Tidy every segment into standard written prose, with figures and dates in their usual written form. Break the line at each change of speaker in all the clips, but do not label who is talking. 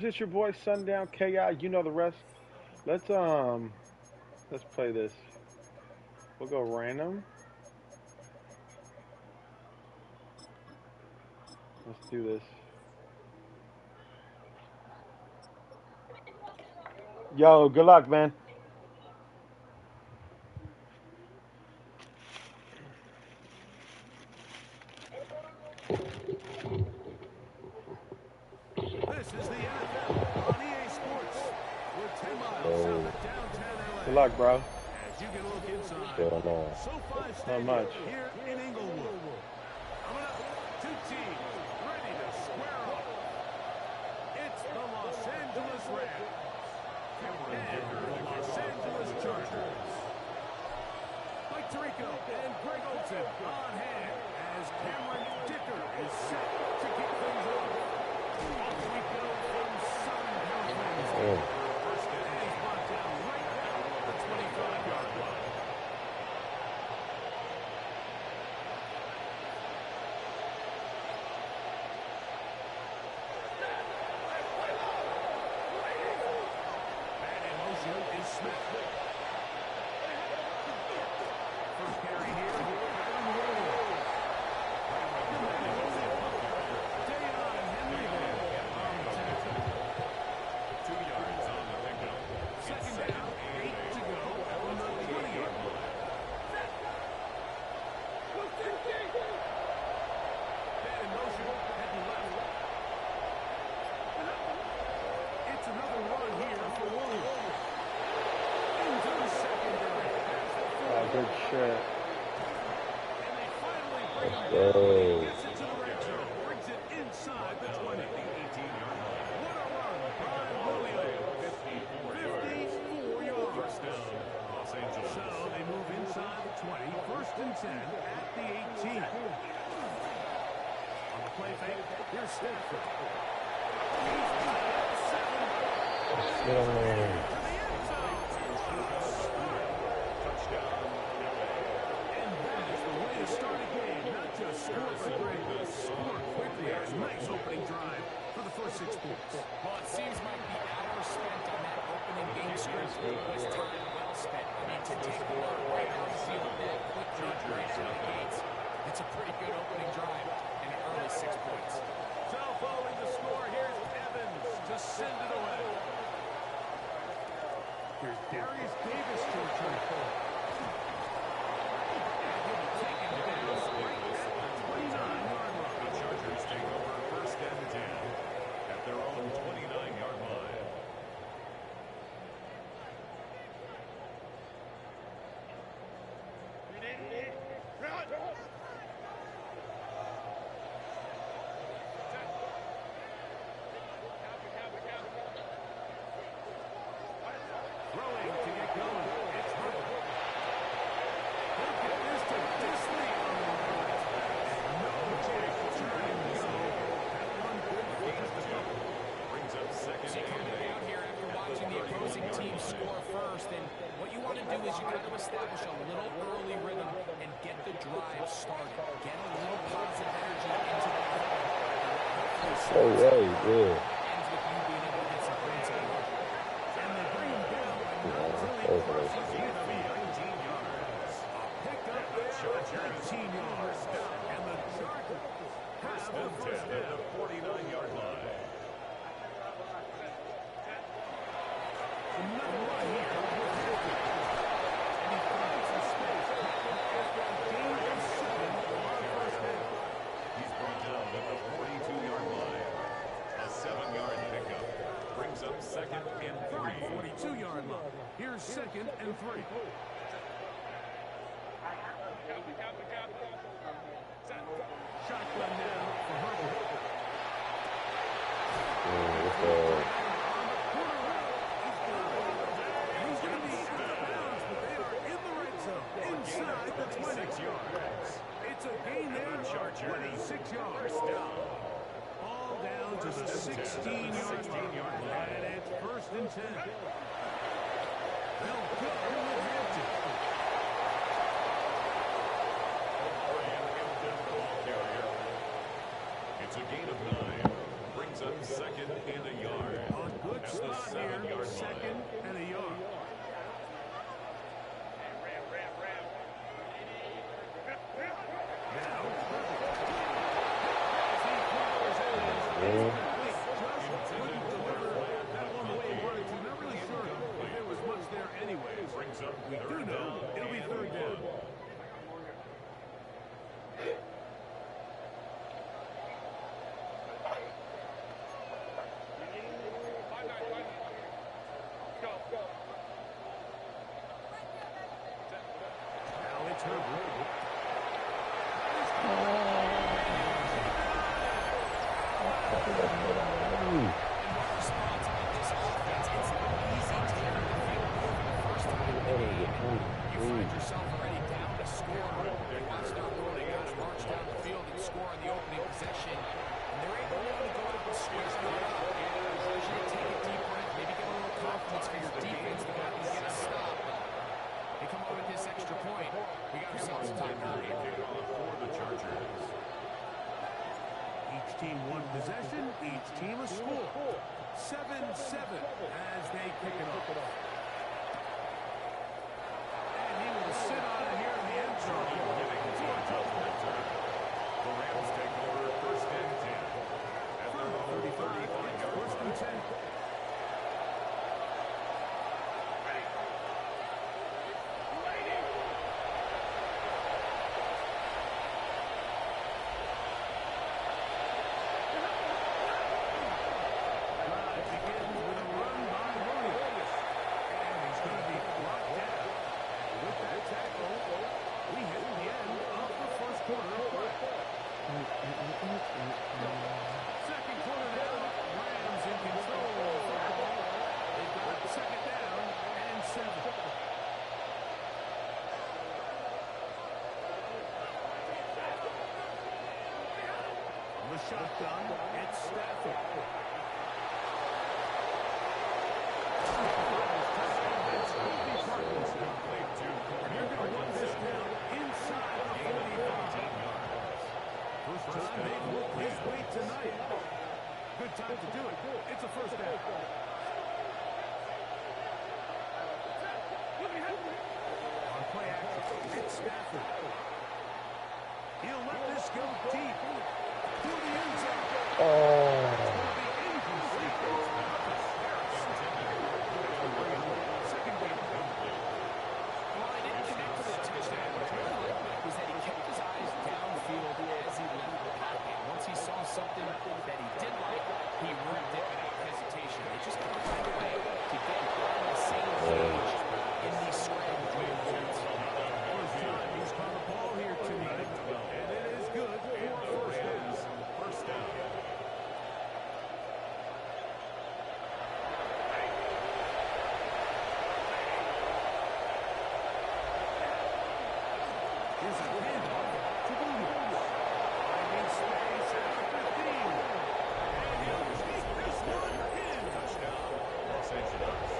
This your boy Sundown KI. You know the rest. Let's let's play this. We'll go random. Let's do this. Yo, good luck, man.
This is the NFL on EA Sports. We're 10 miles south of downtown LA.
Good luck, bro.
As you can look inside, SoFi Stadium
much.
here in Inglewood. Coming up, two teams ready to square off. It's the Los Angeles Rams and the Los Angeles Chargers. Mike Tirico and Greg Olsen on hand as Cameron Dicker is set to kick things off. Off we go from Southern California. First and he's brought down right at the 25-yard line. Man in motion is Smith. First carry here.
Oh, good shit.
Brings it inside the 20. 18-yard line. What a run by Julio. 54 yards. Los Angeles. So they move inside the 20. First and 10 at the 18. On the play fake, here's Stafford. Score quickly. Nice opening drive for the first 6 points.
Well, it seems like the hours spent on that opening game script was time well spent. I mean, to take the ball right on the field that quickly right out of the gates, it's a pretty good opening drive and an early 6 points.
So following the score, here's Evans to send it away. Here's Darius Davis to return. Throwing to get going. It's Herbert. He'll get this to Disley on the right. No chance to turn and go. That one good gains the cover. Brings up second.
So you come down here after watching the opposing team score first, and what you want to do is you got to establish a little early rhythm and get the drive started. Get a little positive energy into the drive.
Oh, yeah, good.
Ends with you being able to get some points on the road.
And they bring him down by Pick up there, 19 yards. And the Chargers have the first down at the 49-yard line. Another run here with Hilton. And he finds some space. After a gain of 7 on first down. He's brought down at the 42-yard line. A 7-yard pickup brings up second and 3. 42-yard line. Here's second and 3. Shotgun now for Herbert. He's going to be out of bounds, but they are in the red zone, inside the 26 yards. It's a gain there, 26 yards. All down to the 16-yard line, and it's first and 10. They'll go with Hampton. It's a gain of 9. Brings up second and a yard. spot here, second and a yard. We do know it'll be third down. Now it's Herbert.
You find yourself already down to score. You watch that rule. They got to march down the field and score on the opening possession. And they're able now to go up and switch that up. Usually take a deep breath, maybe get a little confidence for your defense to go out and get a stop. They come up with this extra point. We got ourselves a timeout
For the Chargers. Each team one possession, each team a score. 7-7 as they kick it off. Sit on it here in the end zone. The Rams take over first and 10. At their own 35, first and 10. Shotgun, it's Stafford. You're going to run this down inside the 45. First time they've looked his way tonight. Good time to do it. It's a first down. On play action, it's Stafford. He'll let this go deep. To the end zone. Second game.
Well, he didn't connect to the touchdown. What I liked was that he kept his eyes downfield as he left the pocket. Once he saw something that he did like, he ripped it without hesitation. They just can't find a way to get on the same page in these scramble drills.
First time he's caught the ball here tonight, and it is good for first down. Here's a handoff to Williams. Finding space at the 15. And he'll take this one in. Touchdown, Los Angeles.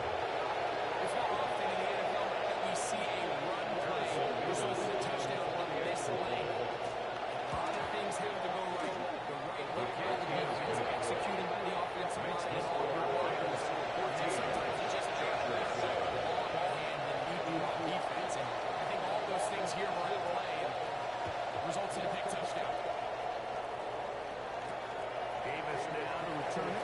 It's not often in the NFL that we see a run play result in a touchdown on this length. A lot of things have to go right. The right look by the defense, executing by the offensive line, and all the players. And sometimes you just have to have the ball in your hand and lead the defense. And I think all those things here were at play and results in a big touchdown.
Davis now to return it.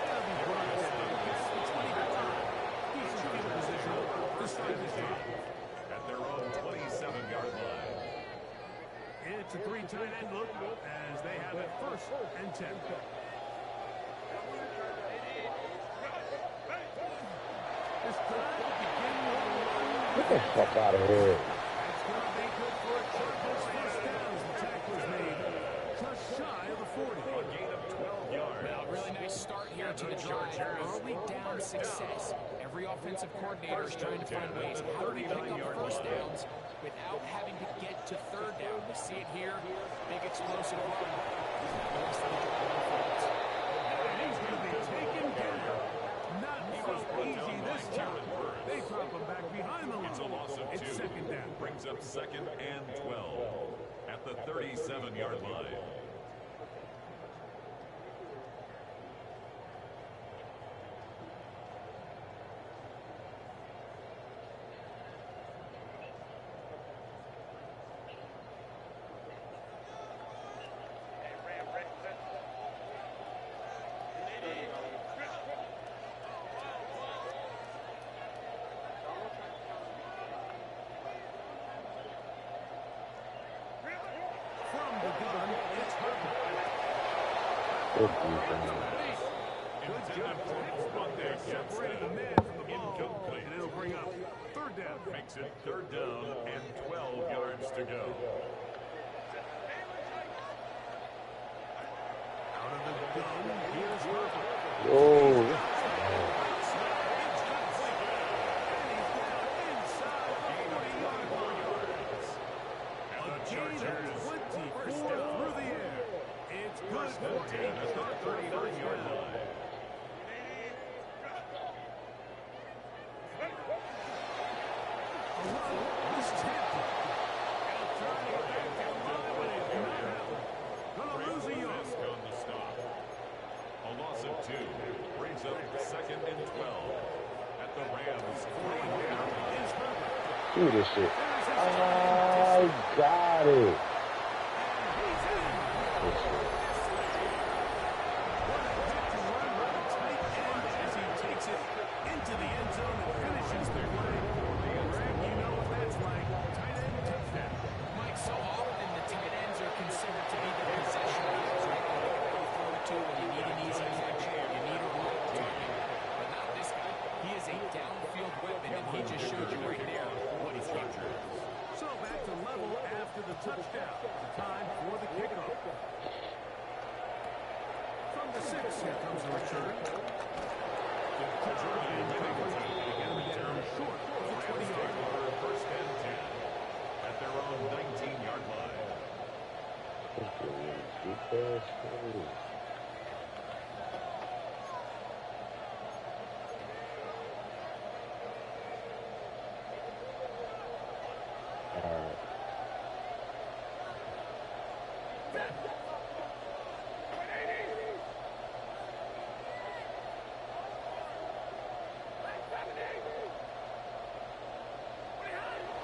That'll be brought down. It's the 25. Decent field position to start this game. At their own 27-yard line. It's a three tight end look as they have it first and 10. This time to begin with a run.
Get the fuck out of here.
That's going to be good for a Chargers first down as the tackle is made just shy of the 40. A gain of 12 yards.
Well, really nice start here to the drive. Early down success. Every offensive coordinator is trying to find ways. How do we pick up first downs without having to get to third down? We see it here. Big explosive run. The rest of the drive unfolds.
And he's going to be taken down. Not so easy this time. They drop him back behind the line.
It's a loss of 2.
It's second down.
Brings up second and 12 at the 37-yard line.
Good defense.
Intended for on there. Separated the man from the ball. Incomplete. And it'll bring up third down.
Makes it third down and 12 yards to go.
Out of the gun, here's Herbert.
Oh. Do this shit. I got it.
As he takes it into the end zone and finishes the play. Greg, you know what that's like. Tight end touchdown.
Mike, so often the tight ends are considered to be the possession guys, right? When you can throw forward to when you need an easy catch, you need a run target. But not this guy. He is a downfield weapon, and he just showed you right there what he's captured.
So back to level after the touchdown. Time for the kickoff. From the 6, here comes the return. Down short of the 20-yard line.
First and 10 at their own 19-yard line.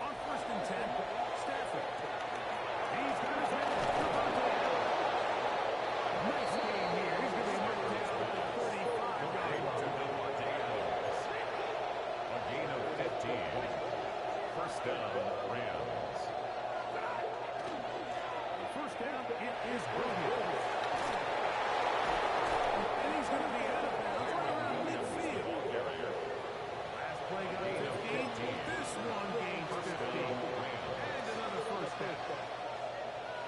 On first and 10, Stafford. He's got his man. Nice game here. He's going to be knocked down at the 35-yard line.
A gain of 15. First down, Rams.
First down, it is Williams. And he's going to be out of bounds right around midfield. Last play got 15. This one gains 15. And another first down.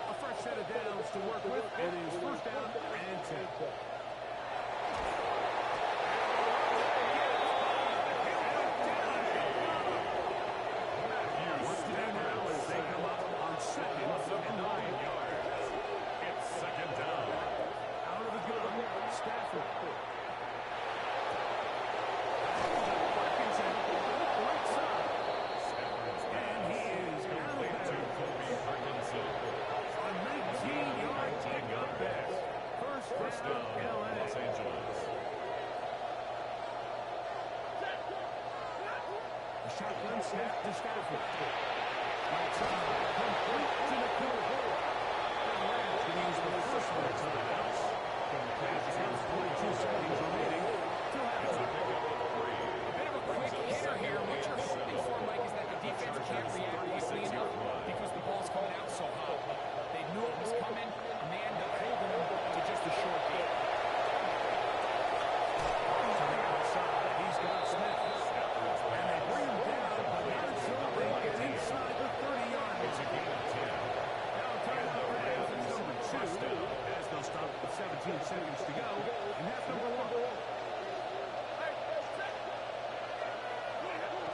A fresh set of downs to work with. It is first down and 10. First down now as they come up on second and 9 yards.
It's second down.
Out of the gun, Stafford. Right side. And he is out of
To
bounds.
Kobe Hutchinson.
A 19-yard pickup pass. First down, LA.
Los Angeles.
A shotgun snap to Stafford. Right side, complete to the corner. And Rams can use the first one of timeouts. From the pass counts, 22 seconds remaining to halftime.
A bit of a quick hitter here. What you're hoping for, Mike, is that the defense can't react quickly enough because the ball's coming out so hot. They knew it was coming, and they ended up holding him to just a short game.
To the outside, he's got Smith. And they bring him down, but not until they get inside the 30-yard line.
It's a gain of 10.
Now timeout Rams is number 2, as they'll stop with 17 seconds to go in half number 1.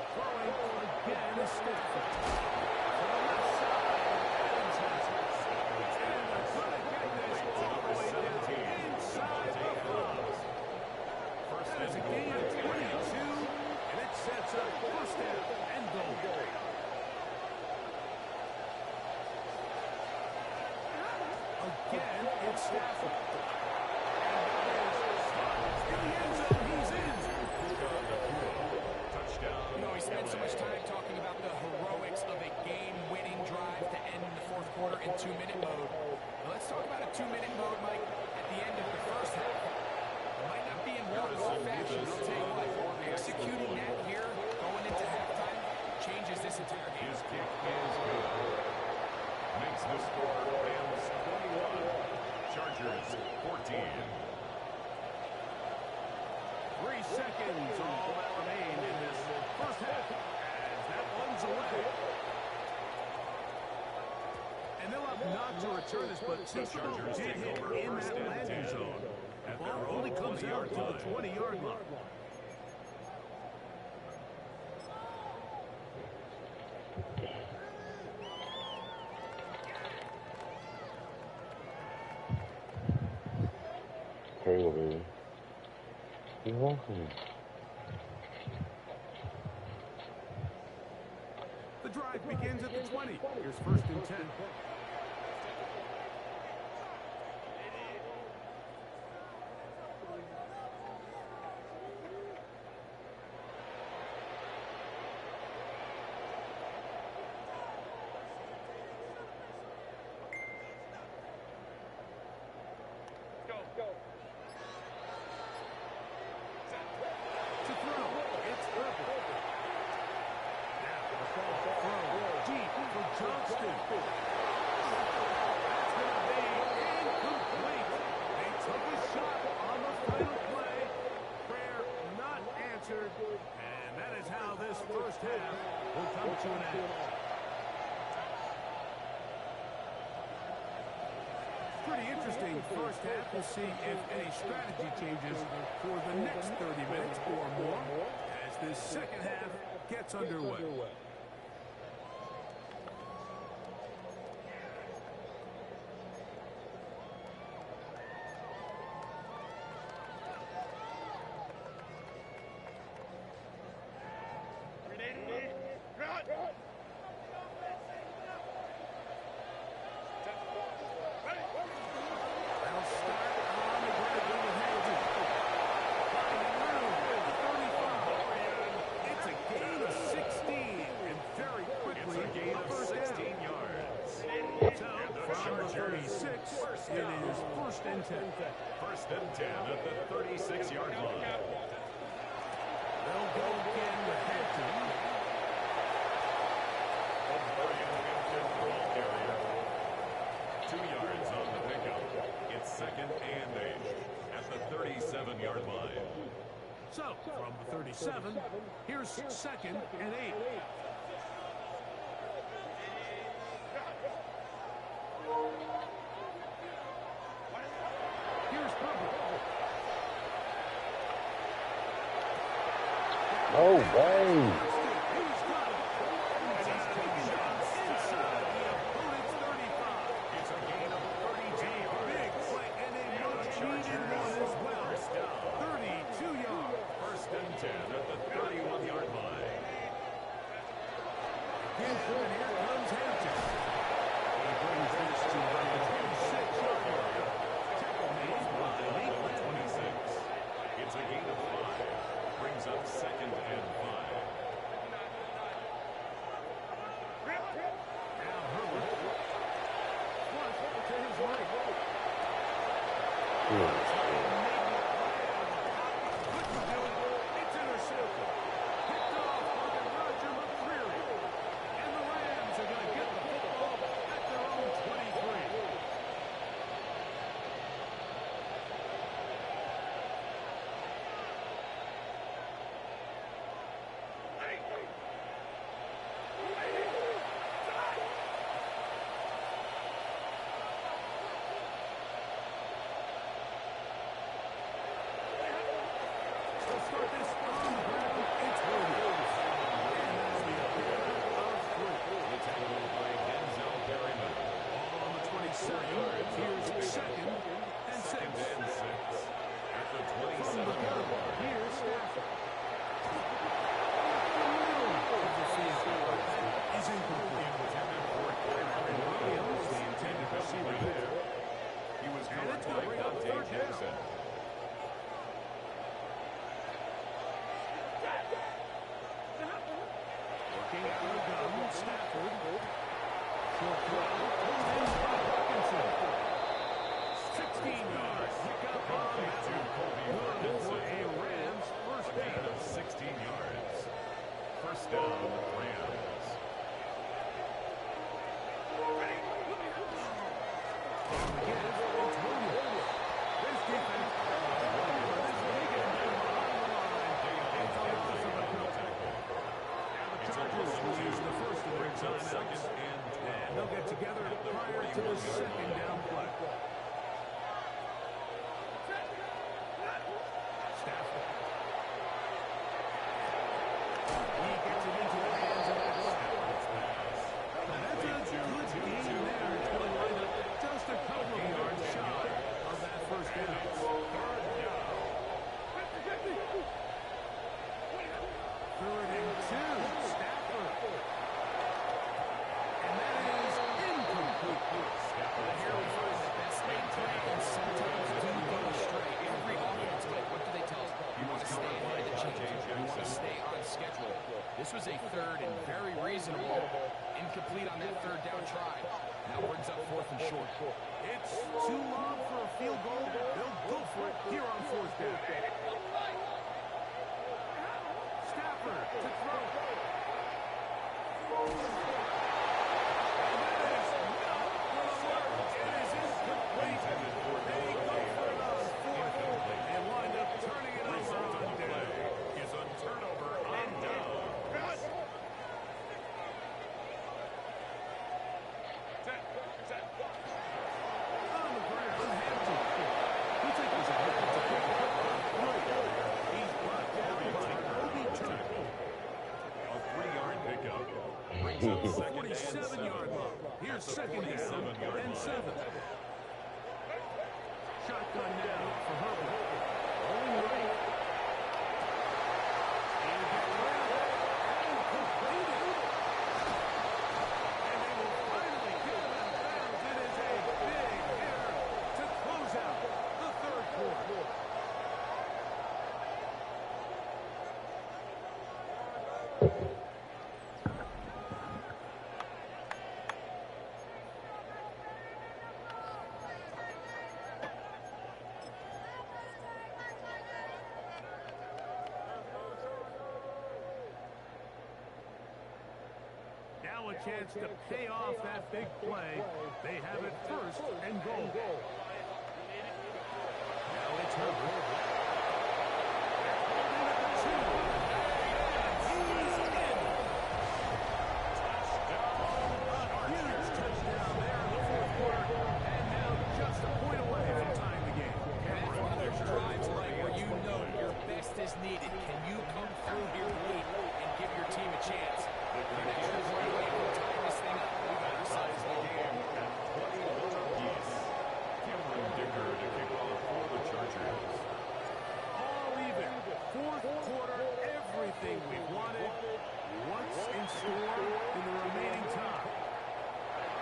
Throwing again is Stafford. To the left side, Adams has it. And they're going to get this all the way down inside the 5. That is a gain of 22, and it sets up first down and goal. Again, it's Stafford. And in the end zone, he's in.
Touchdown.
You know, we spent so much time talking about the heroics of a game-winning drive to end the fourth quarter in 2-minute mode. Now let's talk about a 2-minute mode, Mike, at the end of the first half. It might not be in waterfall fashion, I'll tell you what. Executing that here, going into halftime, changes this entire game.
His kick is good. Makes the score Rams 21. Chargers 14.
seconds, all that remain in this first half. As that one's away. And they'll have not to return this, but since the ball did hit in that landing zone, the ball only comes out to the 20-yard line.
Carry baby. You're welcome.
The drive begins at the 20. Here's 1st and 10. And that is how this first half will come to an end. Pretty interesting first half. We'll see if any strategy changes for the next 30 minutes or more as this second half gets underway.
First and 10 at the 36-yard line.
They'll go again with Hampton.
2 yards on the pickup. It's 2nd and 8 at the 37-yard line.
So, from the 37, here's 2nd and 8.
No way.
timeouts. And they'll get together prior to the second down play. Stafford. He gets it into the hands of Stafford's pass. That's a good game there. It's going to wind up just a couple of yards shy of that first down. Third and 2. Stafford. And that is incomplete.
Stafford here we find that best laid plans sometimes do go astray. Every offense, Mike, what do they tell us? You want to stay ahead of the chains. You want to stay on schedule. This was a third and very reasonable. Incomplete on that third down try. Now brings up fourth and short.
It's too long for a field goal. They'll go for it here on fourth down. Stafford to throw. And that is not going to work. It is incomplete. They go for it on fourth. They wind up turning it over on down.
Is a turnover on down.
On the ground, Hampton. He takes his head to pick it up. He's brought down by Obi Turner.
A 3-yard pickup. Brings up second and
47-yard line. Here's second down and 7. Shotgun now for Herbert. Rolling right. And get rid of it. And complete it. And they will finally get it out of bounds. It is a big error to close out the third quarter. Now a chance to pay off that big play. They have it first and goal. Now it's Herbert. Huge touchdown there in the fourth quarter. And now just a point away from tying the game.
That's one of those drives, like, where you know your best is needed. Can you come through here late and give your team a chance? An extra point away from tying this thing up. We've got ourselves the game.
at 21 apiece. Cameron Dicker to kick off for the Chargers.
All even. Fourth quarter, everything we wanted. What's in store in the remaining time?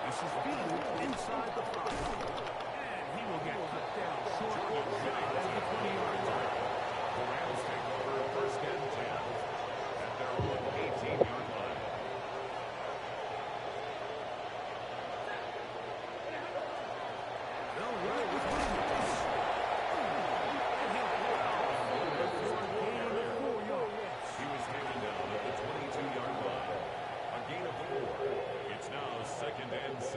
This is Field inside the 5. And he will get cut down short shy of the 20-yard line.
The Rams take over first and 10 at their own 18-yard line.
They'll run it with Williams. And he'll plow forward for a gain of 4 yards.
He was taken down at the 22-yard line. A gain of 4. It's now second and 6.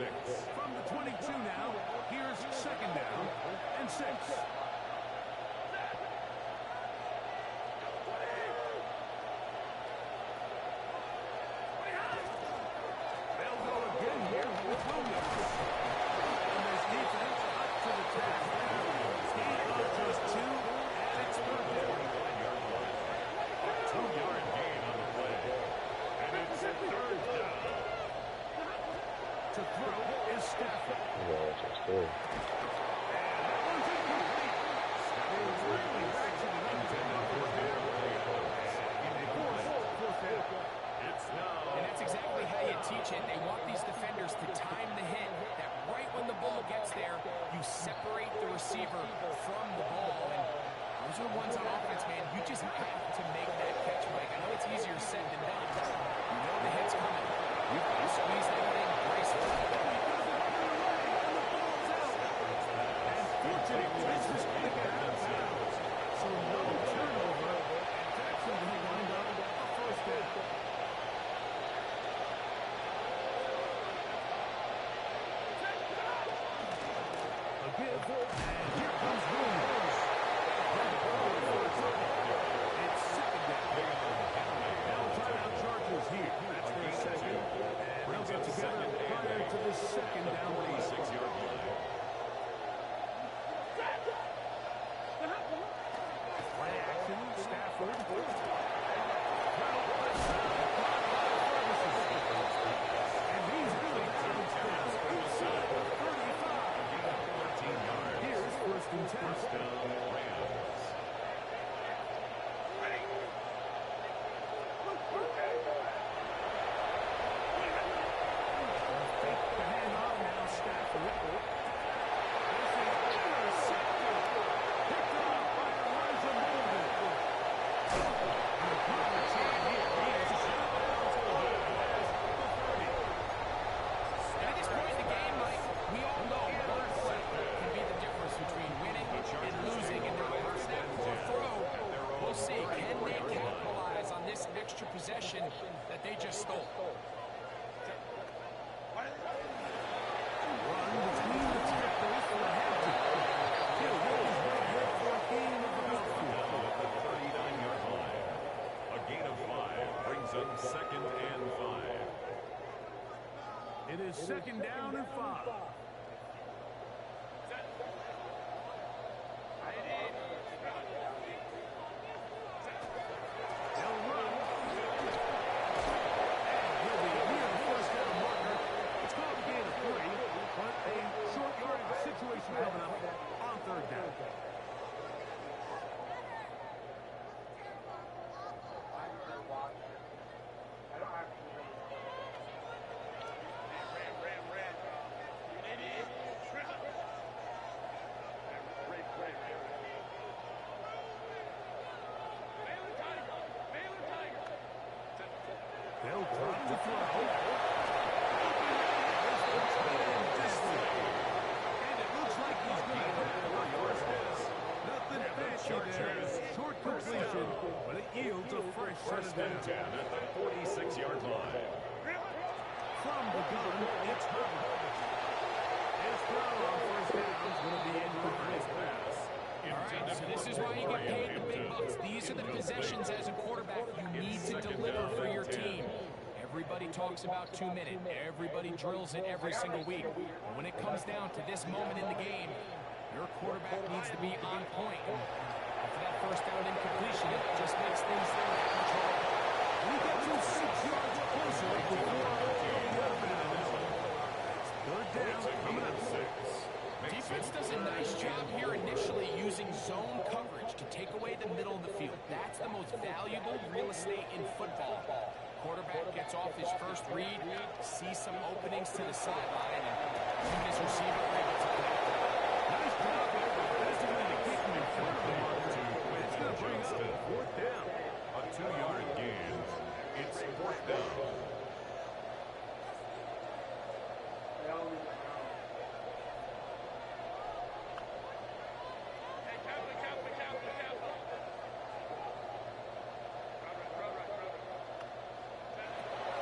From the 22 now, here's second down and 6. They'll go again here with Williams. And this defense up to the task. Gain of just 2, and it's third down.
45-yard line. A 2-yard gain on the play. And it's third down.
To throw is Stafford.
Yeah, that's what's good.
And that one's incomplete. Stafford really ratcheting up to the fourth down. And they force fourth down.
It's now
And that's exactly how you teach it. They want these defenders to time the hit, that right when the ball gets there, you separate the receiver from the ball. And those are the ones on offense, man. You just have to make that catch, Mike. I know it's easier said than done. You know the hit's coming. You've got to squeeze that thing gracefully.
And fortunately, this is going to get out of bounds. So no turnover. And Jacksonville wind up a first down. A give. And here comes Williams. It's second down. Now timeout Chargers here. That's their second. And they'll get Stafford. And he's doing touchdowns inside the 35.
14 yards.
Here's first and 10.
First down, Rams.
Fake the handoff now, Stafford.
At this point in the game, Mike, we all know one play can be the difference between winning and losing. And now after that poor throw, we'll see. Can they capitalize on this extra possession that they just stole?
Run between the tackles for a head. Hill goes right here for a gain of about 4.
Now at the 39-yard line. A gain of 5 brings up second and 5.
It is second down and 5. They'll run. And he'll be near the first down marker. It's called a gain of 3, but a short yardage situation coming up on third down. They'll drop to throw. And it looks like he's going to have 4 yards this. Nothing fancy there. Short completion, but it yields a fresh set
First
of
and 10
downs.
at the 46-yard line.
From the gun, it's Hubbard. His throw on first down is going to be incomplete.
All right, so this is why you get paid the big bucks. These are the possessions as a quarterback you need to deliver for your team. Everybody talks about 2 minutes. Everybody drills it every single week. But when it comes down to this moment in the game, your quarterback needs to be on point. And for that first down incompletion, it just makes things that much harder.
We get to 6 yards closer before going out of bounds. Third down, coming up 6.
Defense does a nice job here initially using zone coverage to take away the middle of the field. That's the most valuable real estate in football. Quarterback gets off his first read, sees some openings to the sideline, and his receiver able to connect.
Nice job there by designated kicking in front of the marker. It's going to bring up fourth down.
A 2-yard gain. It's fourth down.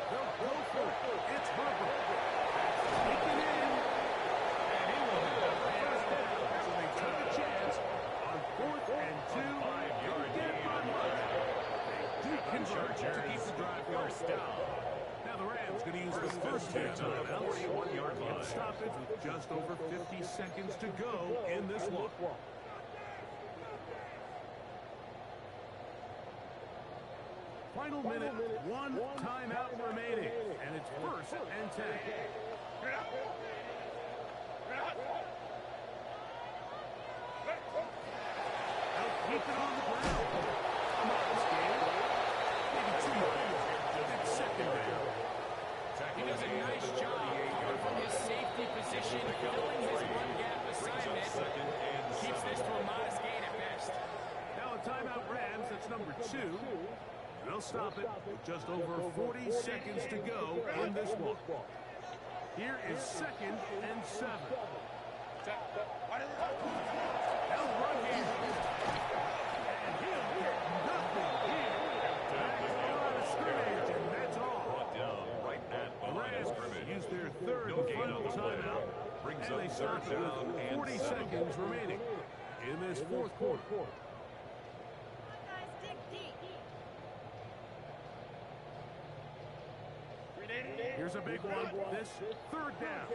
They'll go for it. It's Harper. Taken in. And he will have a first down. So they took a chance on 4th and 2.
5-yard
Get it by much. They do convert to keep the drive
First
going.
down.
Now the Rams going to use the first two timeouts.
41-yard line.
And stop it with just over 50 seconds to go in this one. Final minute, 1 timeout remaining, and it's first and 10. They'll keep it on the ground. Come on, this game. Maybe 2 yards. It's second down.
He does a nice job from his safety position, filling his one-gap assignment.
Second and
Keeps this to a modest gain at best.
Now a timeout Rams, that's number 2. They'll stop it with just over 40 seconds to go in this one. Here is second and 7. They'll run here. And he'll get nothing here. That's the line of scrimmage, and that's all.
brought down right at the line of
Rams
scrimmage.
use their third
No
and
gain
final
on the play.
timeout.
Brings
And
up
they stop
third
it
down
with
and
40
7.
seconds remaining in this fourth quarter.
Guys, dig deep.
Here's a big one. This third down.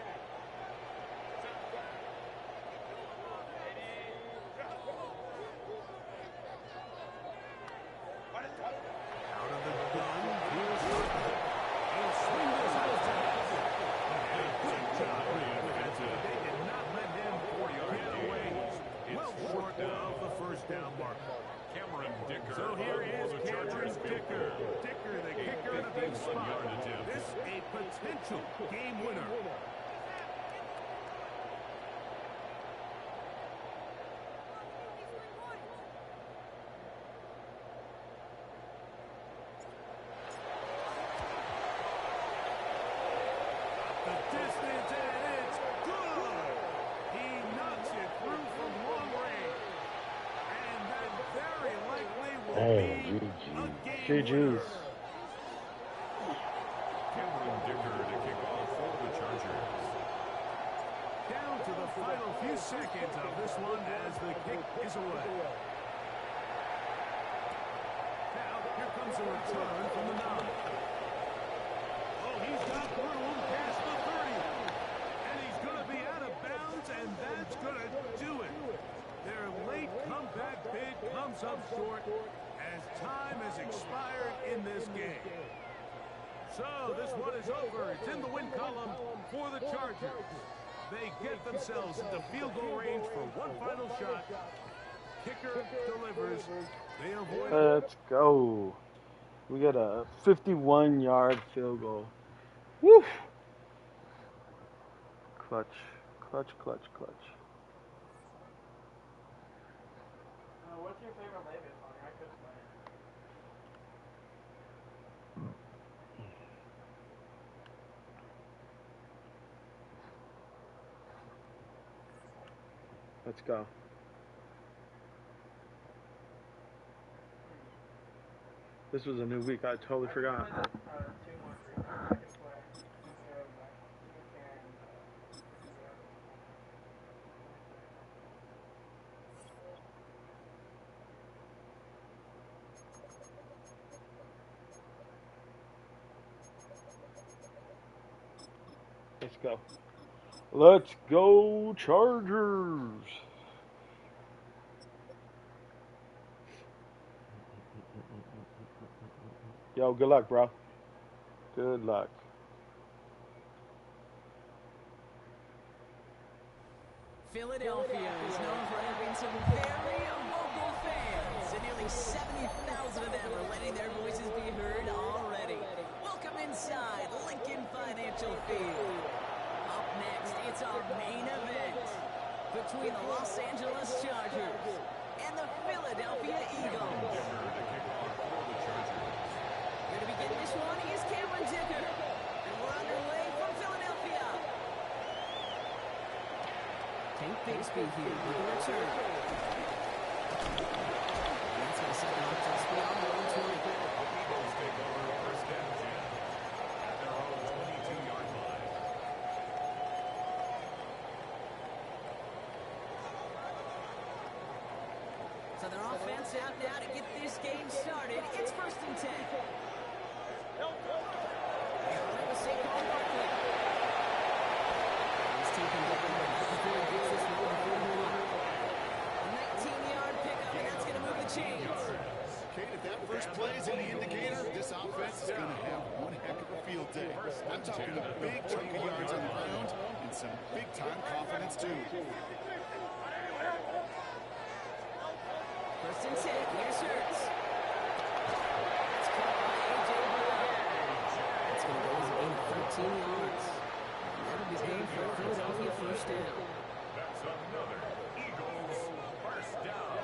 Dicker
So here is
for the Chargers
Cameron
field
Dicker.
goal.
Dicker, the kicker in a big spot.
Yard attempt.
This a potential game winner. The distance, and it's good. He knocks it through from long range. And that very likely will
Damn,
be a game
GG's.
winner.
Cameron Dicker to kick off for the Chargers.
Down to the final few seconds of this one as the kick is away. Now, here comes a return from the 9. Oh, he's got room past the 30. And he's going to be out of bounds, and that's going to do it. Their late comeback bid comes up short as time has expired in this game. So this one is over. It's in the win column for the Chargers. They get themselves into field goal range for one final shot. Kicker delivers. They avoid.
Let's go. We got a 51-yard field goal. Woo! Clutch, clutch, clutch, clutch.
What's your favorite Levis song? I could play it.
Let's go. This was a new week. I totally forgot.
2 more free I could play.
Let's go. Let's go, Chargers. Yo, good luck, bro. Good luck.
Philadelphia is known for having some very vocal fans, and nearly 70,000 of them are letting their voices be heard already. Welcome inside Lincoln Financial Field. Up next, it's our main event between the Los Angeles Chargers and the Philadelphia Eagles. Here to begin this one is Cameron Dicker, and we're underway from Philadelphia. Tank Bigsby here with the return. That's going to set them up just beyond the 120.
Eagles take over first down 10 at their own 22-yard line.
So their offense out now to get this game started. It's 1st and 10. Saquon Barkley. He's taken down before he gets this one before the line. A 19-yard pickup, and that's going to move the chains.
Kate, if that first play is any indicator, this offense is going to have one heck of a field day. I'm talking a big chunk of yards on the ground and some big-time confidence, too.
1st and 10. Here's Hurts. That's caught by A.J. Brown. It's going to go as a gain of 13 yards. That'll be game for Philadelphia first down.
That's another Eagles first down.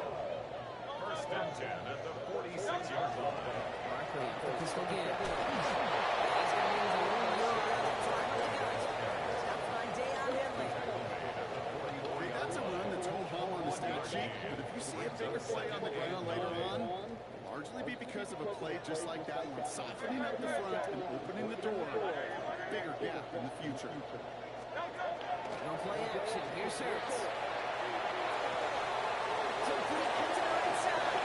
1st and 10 at the 46-yard line.
Barkley off the pistol again. He's going to use a long yard out of time. Look out. Stopped by Deion Henley.
Hey, that's a run that's home ball on the stat sheet, but if you see a bigger play on the ground later on, it'll largely be because of a play just like that one, softening up the front and opening the door. Bigger gap in the future.
No play action. Here's Hurts. Complete to the right side.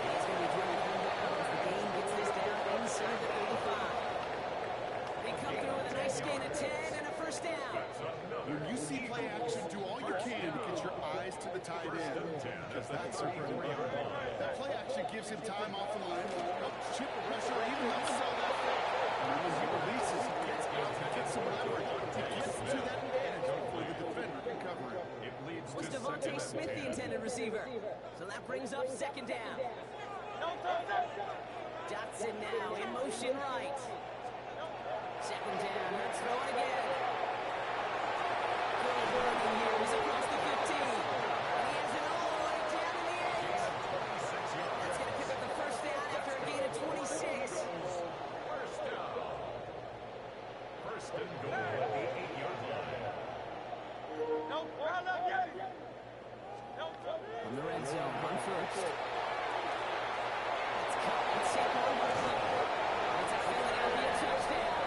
He's going to be driving down as the game gets this down inside the 35. They come through with a nice gain of 10 and a first down.
When you see play action, do all you can to get your eyes to the tight end, because that's super important. That play action gives him time off the line, helps chip a rusher, or even helps sell that fake. And then when he releases, he gets out and gets some leverage to get to that edge before the defender can cover him.
It leads
Was
to
Devontae
2nd and
Smith the
10.
intended receiver? So that brings up 2nd down.
Dotson now in motion right. Second down, let's throw it again. Good working here, he's across the 15. And he has it all the way down in the 8. That's going to pick up the first down after a gain of 26.
First down. First and goal at the 8-yard line.
From the red zone, on first. It's caught with Saquon Barkley. It's a Philadelphia touchdown.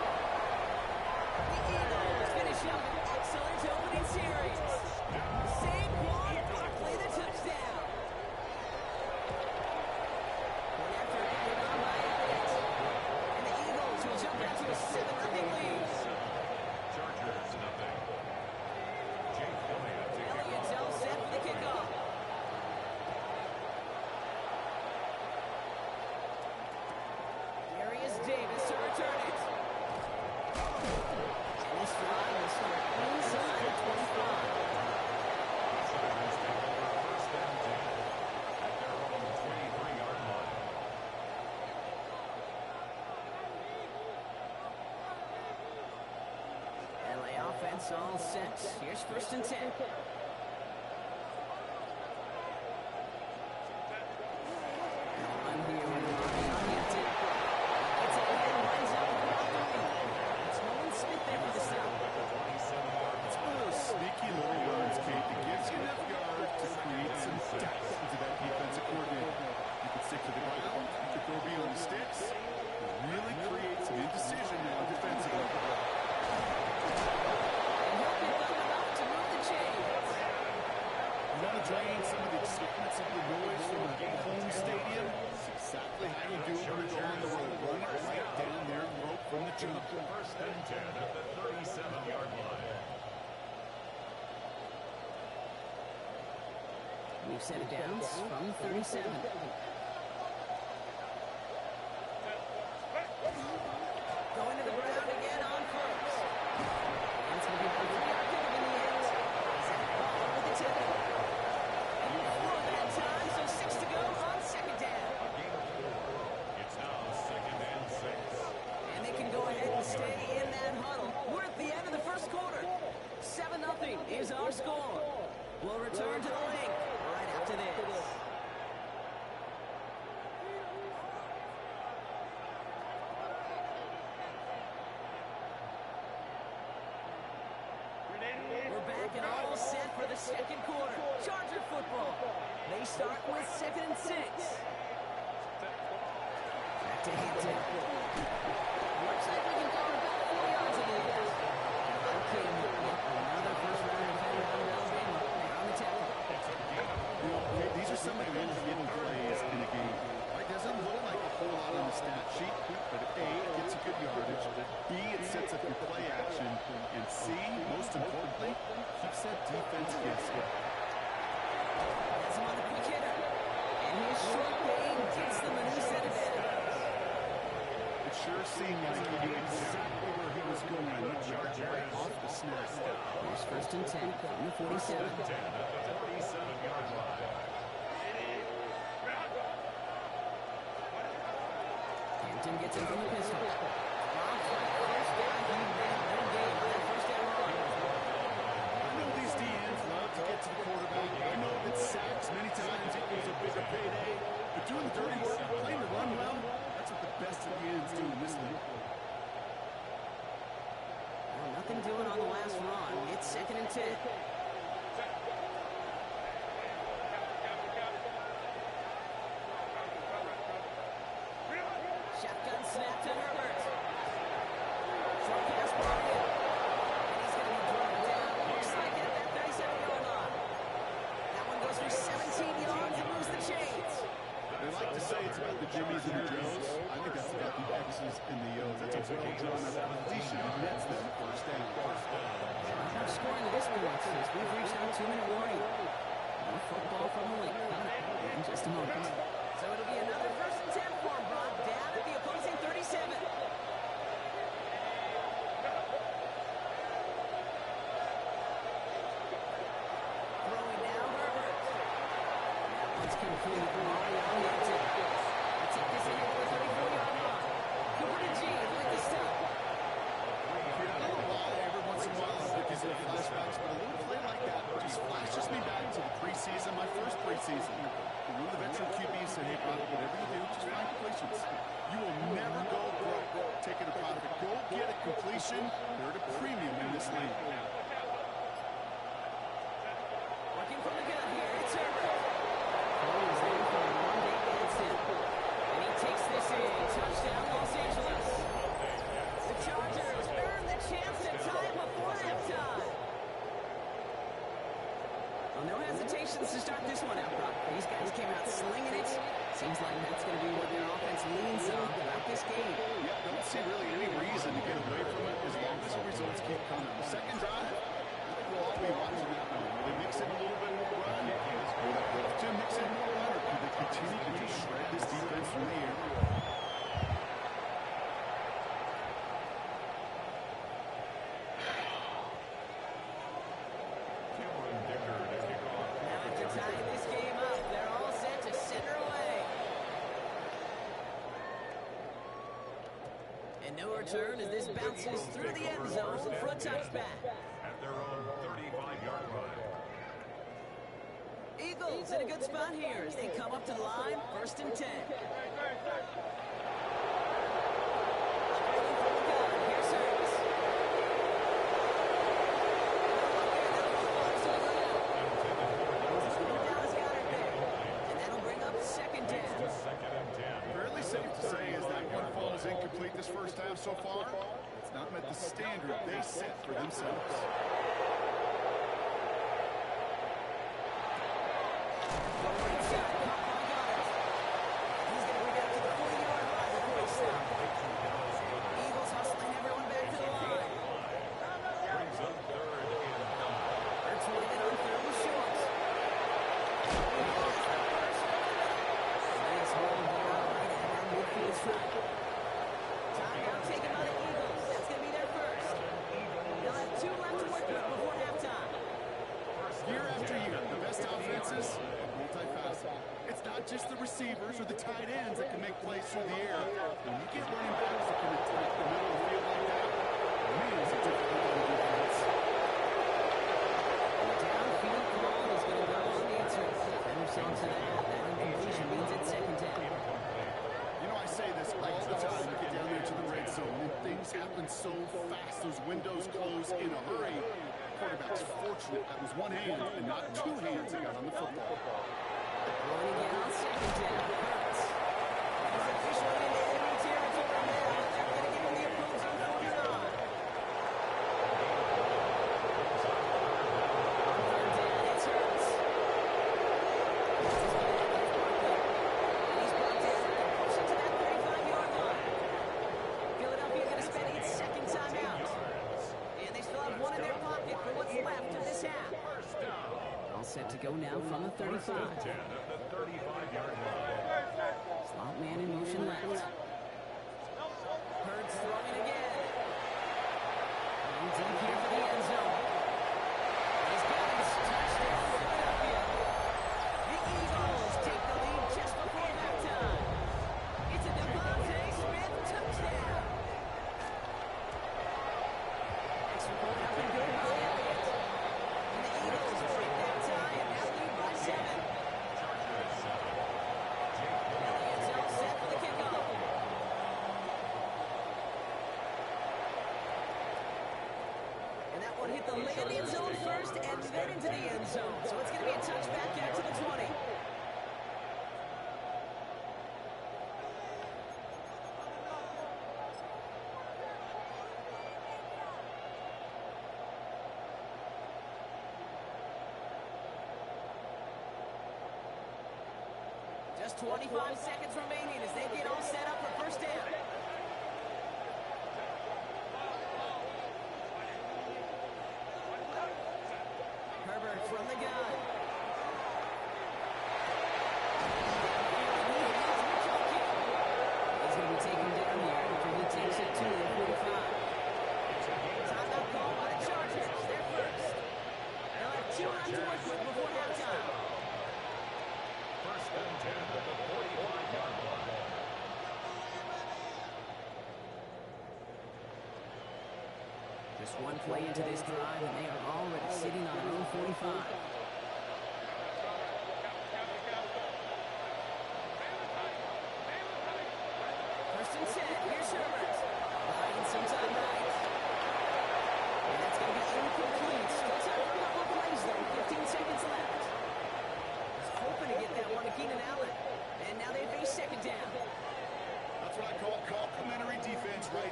The Eagles finish up an excellent opening series. Saquon Barkley, the touchdown. One after added on by Elliott. And the Eagles will jump out to a 7-0 lead.
Chargers nothing. Jake Elliott to kick
Elliott's all set for the kickoff. Darius Davis to return it. And this drive will start inside the 25.
Chargers take over first and 10 at their own 23-yard line.
LA offense all set. Here's first and 10. Run here with Ronnie on the attempt. It's a hit, lines up about 3. It's Nolan Smith there for the stop.
It's one of those sneaky little runs, Kate, that gives you enough yards to create some depth into that defensive coordinator. You can stick to the ground, you can throw beyond the sticks, and really create some indecision now defensively.
And he'll pick up enough to move the chains.
You want to drain some of the excitement, some of the noise from a home stadium? It's exactly how you do it when you're on the road. Run it right down their throat from the jump.
First and 10 at the 37-yard line.
We've set it down from 37. Going to the ground again on first. And it's going to be a 3-yard pickup in the end. He's at the ball with the tip. And more that time, so 6 to go on second down.
It's now second and 6.
And they can go ahead and stay in that huddle. We're at the end of the first quarter. 7-0 is our score. We'll return to the link right after this. We're back and all set for the second quarter. Charger football. They start with second and 6. Back to Hampton. Looks like we can cover about 4 yards of this. Okay, another first round defender out of Alabama. They're on the tackle.
You know, these are some of the hidden plays in a game. It doesn't look like a whole lot on the stat sheet, but A, it gets you good yardage, B, it sets up your play action, and C, most importantly, keeps that defense guessing.
Has him on the quick hitter. And his short game gets them a new set of downs.
It sure seemed like he knew exactly where he was going. Right off the snap.
Here's first and 10 from the 47.
10 at the 47-yard line.
Hampton gets him from the pistol. First down, he ran no gain on that first down run.
I know these DNs love to get to the quarterback. I know that sacks many times equals a bigger payday. But doing the dirty work, playing the run well, that's what the best of the ends do in this league.
Well, nothing doing on the last run. It's second and 10. Shotgun snap to Herbert. Short pass brought in. And he's going to be brought down. Looks like at that 37-yard line. That one goes for 17 yards and moves the chains.
They like to say it's about the Jimmies and the Joes. I think that's about the X's and the O's. That's a well-drawn-up completion that nets them first down.
Not scoring at this point since we've reached our 2-minute warning. More football from the link in just a moment. So it'll be another first and 10 for him, brought down at the opposing 37. Throwing now, Herbert. That one's complete. Mario Hampton.
Whatever you do, just find completions. You will never go broke taking a profit. Go get a completion. They're at a premium in this league.
Working from the gun here, it's Herbert. He's there for a one-day gets him. And he takes this in. Touchdown, Los Angeles. The Chargers earn the chance to tie it before halftime. Well, no hesitations to start this one out, Brock. These guys came out slinging it. Seems like that's going to be what their offense leans on throughout this game.
Yep, don't see really any reason to get away from it as long as the results keep coming. The second drive, I think we'll all be watching that one. Will they mix in a little bit more run? Will they have to mix in more run, or can they continue to just shred this defense from the air?
Now after tying this game up, they're all set to center away. And no return as this bounces through the end zone for a touchback.
At their own 35-yard line.
Eagles in a good spot here as they come up to the line, 1st and 10. Here's Hurts. Dallas got it there. And that'll bring up 2nd down.
Second and 10.
Fairly safe to say as that one falls incomplete this first half so far, it's not met the standard they set for themselves.
He's going to bring it up to the 40-yard line before he stops. Eagles hustling everyone back to the line.
Brings up 3rd and 9.
Hurts winning it on 3rd and short. Nice hold there right at that midfield stripe. Timeout taken by the Eagles. That's going to be their first. They'll have 2 left to work with before halftime.
Year after year, the best offenses are multifaceted. It's not just the receivers or the tight ends that can make plays through the air. When you get running backs that can attack the middle of the field like that, man, it's a difficult on defense.
The downfield call is going to go unanswered. Better saying to that. That incompletion means it's 2nd down.
You know, I say this all the time. You get down there to the red zone, and things happen so fast. Those windows close in a hurry. Quarterback's fortunate that was one hand and not 2 hands that got on the football.
Going again on 2nd down. Hurts. He's officially into enemy territory now. They're going to give him the approach on 49. On 3rd down, it's Hurts. This is big. Here's Barkley. And he's brought down. They're pushing to that 35-yard line. Philadelphia going to spend its 2nd time out. And they still have 1 in their pocket for what's left of this half. All set to go now from the 35.
10 at the 35-yard line.
Slot man in motion left. Hurts throwing again. And deep here for the end zone. He's got his touchdown, Philadelphia. The Eagles take the lead just before halftime. It's a Devontae Smith touchdown. Extra point up and good by Elliott. And the Eagles break that tie and now lead by 7. Elliott's all set for the kickoff. And that one hit the landing zone first and then into the end zone. So it's going to be a touchback out to the 20. Just 25 seconds remaining as they get all set up for 1st down. Herbert from the gun. He's going to be taken down here after he takes it to the 45. Timeout call by the Chargers. They're first. They'll have 2 left to work with before halftime.
1st and 10 at the 45-yard line.
Just one play into this drive, and they are already sitting on their own 45.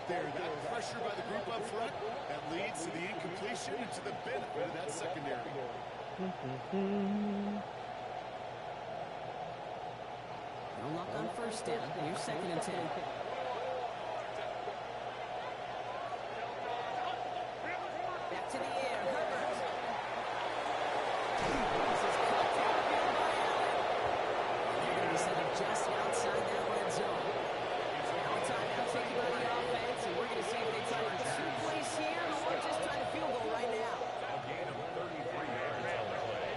there. That pressure by the group up front, that leads to the incompletion and to the benefit of that secondary.
No luck on first down. Here's 2nd and 10. Back to the air. Herbert. This is caught downfield by Allen. They're going to be sitting just outside that red zone. Now a timeout taken by the offense, and we're going to see if they try for 2 plays here or just try to field goal right now.
A gain of 33 yards on the play.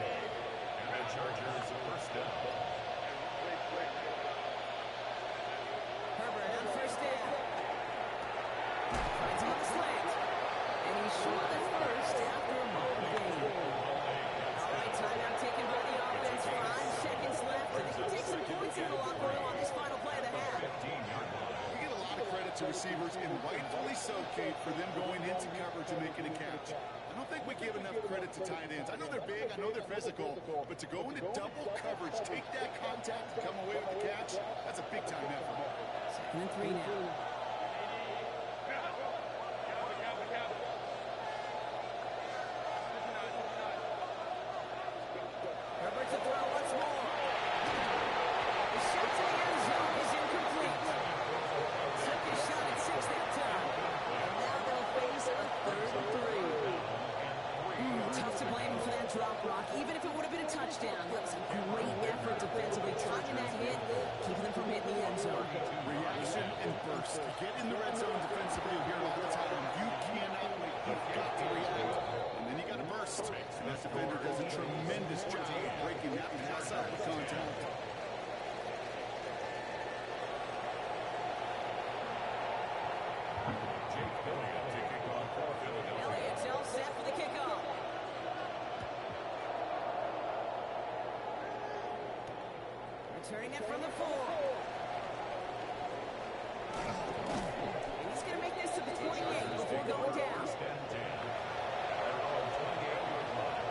And the Chargers first down.
Herbert on first down. Finds him on the slant. And he's short at first after a long gain. All right, timeout taken by the offense. 5 seconds left. And they can take some points in the locker room on this final play of the half.
15-yard line.
We get a lot of credit to receivers, and rightfully so, Kate, for them going into coverage and making a catch. I don't think we give enough credit to tight ends. I know they're big, I know they're physical, but to go into double coverage, take that contact, and come away with the catch, that's a big-time effort.
2nd and 3 now. Herbert to throw once more. The shot to the end zone is incomplete. Took his shot at 6 that time. And now they'll face a 3rd and 3. Tough to blame him for that drop, Rock. Even if it would have been a touchdown, that was a great effort defensively, timing that hit, keeping them from hitting the end zone.
Reaction and burst. Get in the red zone defensively, you'll hear it all the time. You cannot wait. You've got to react. And then you got to burst. And that defender does a tremendous job of breaking that pass up with contact.
Jake Elliott to kick off for Philadelphia.
Elliott's all set for the kickoff. Returning it from the 4. And he's going to make this to the 28 before going down.
First and 10. Their own 28-yard line.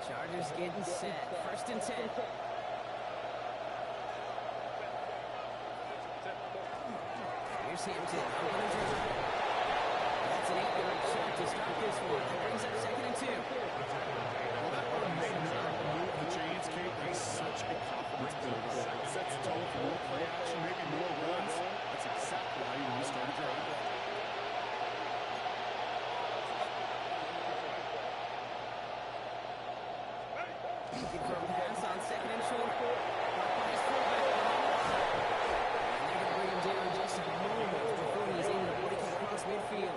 Chargers getting set. 1st and 10. Here's Hampton. Open and drive. That's an 8-yard shot to start this one. That brings up 2nd and 2.
Well, that one may not move the chains, Kate. That's such a confidence builder. It sets the tone for more play action, maybe more runs. That's exactly how you want to start a drive.
Looking for a pass on 2nd and short. Blocked by his fullback. And they're going to bring him down just a moment before he's able to break it across midfield.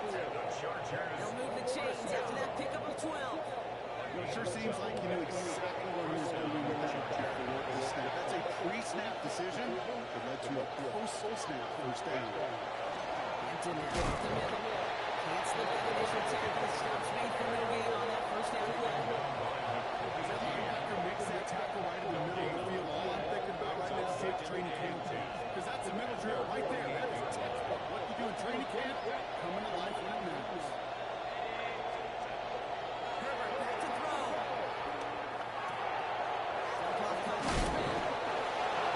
They'll move the chains after that pickup of 12.
You know, it sure seems like he knew exactly what he was doing with that before the snap. That's a pre-snap decision that led to a post-snap first down.
Hampton now up the middle. Can't slip that initial tackle. Stops made for no gain on that first down play.
As that linebacker makes that tackle right in the middle of the field, all I'm thinking about right now is safety training camp. Because that's a middle drill right there. That is a textbook. What you do in training camp, coming to life when it matters.
Herbert back to throw. Dump off coverage man.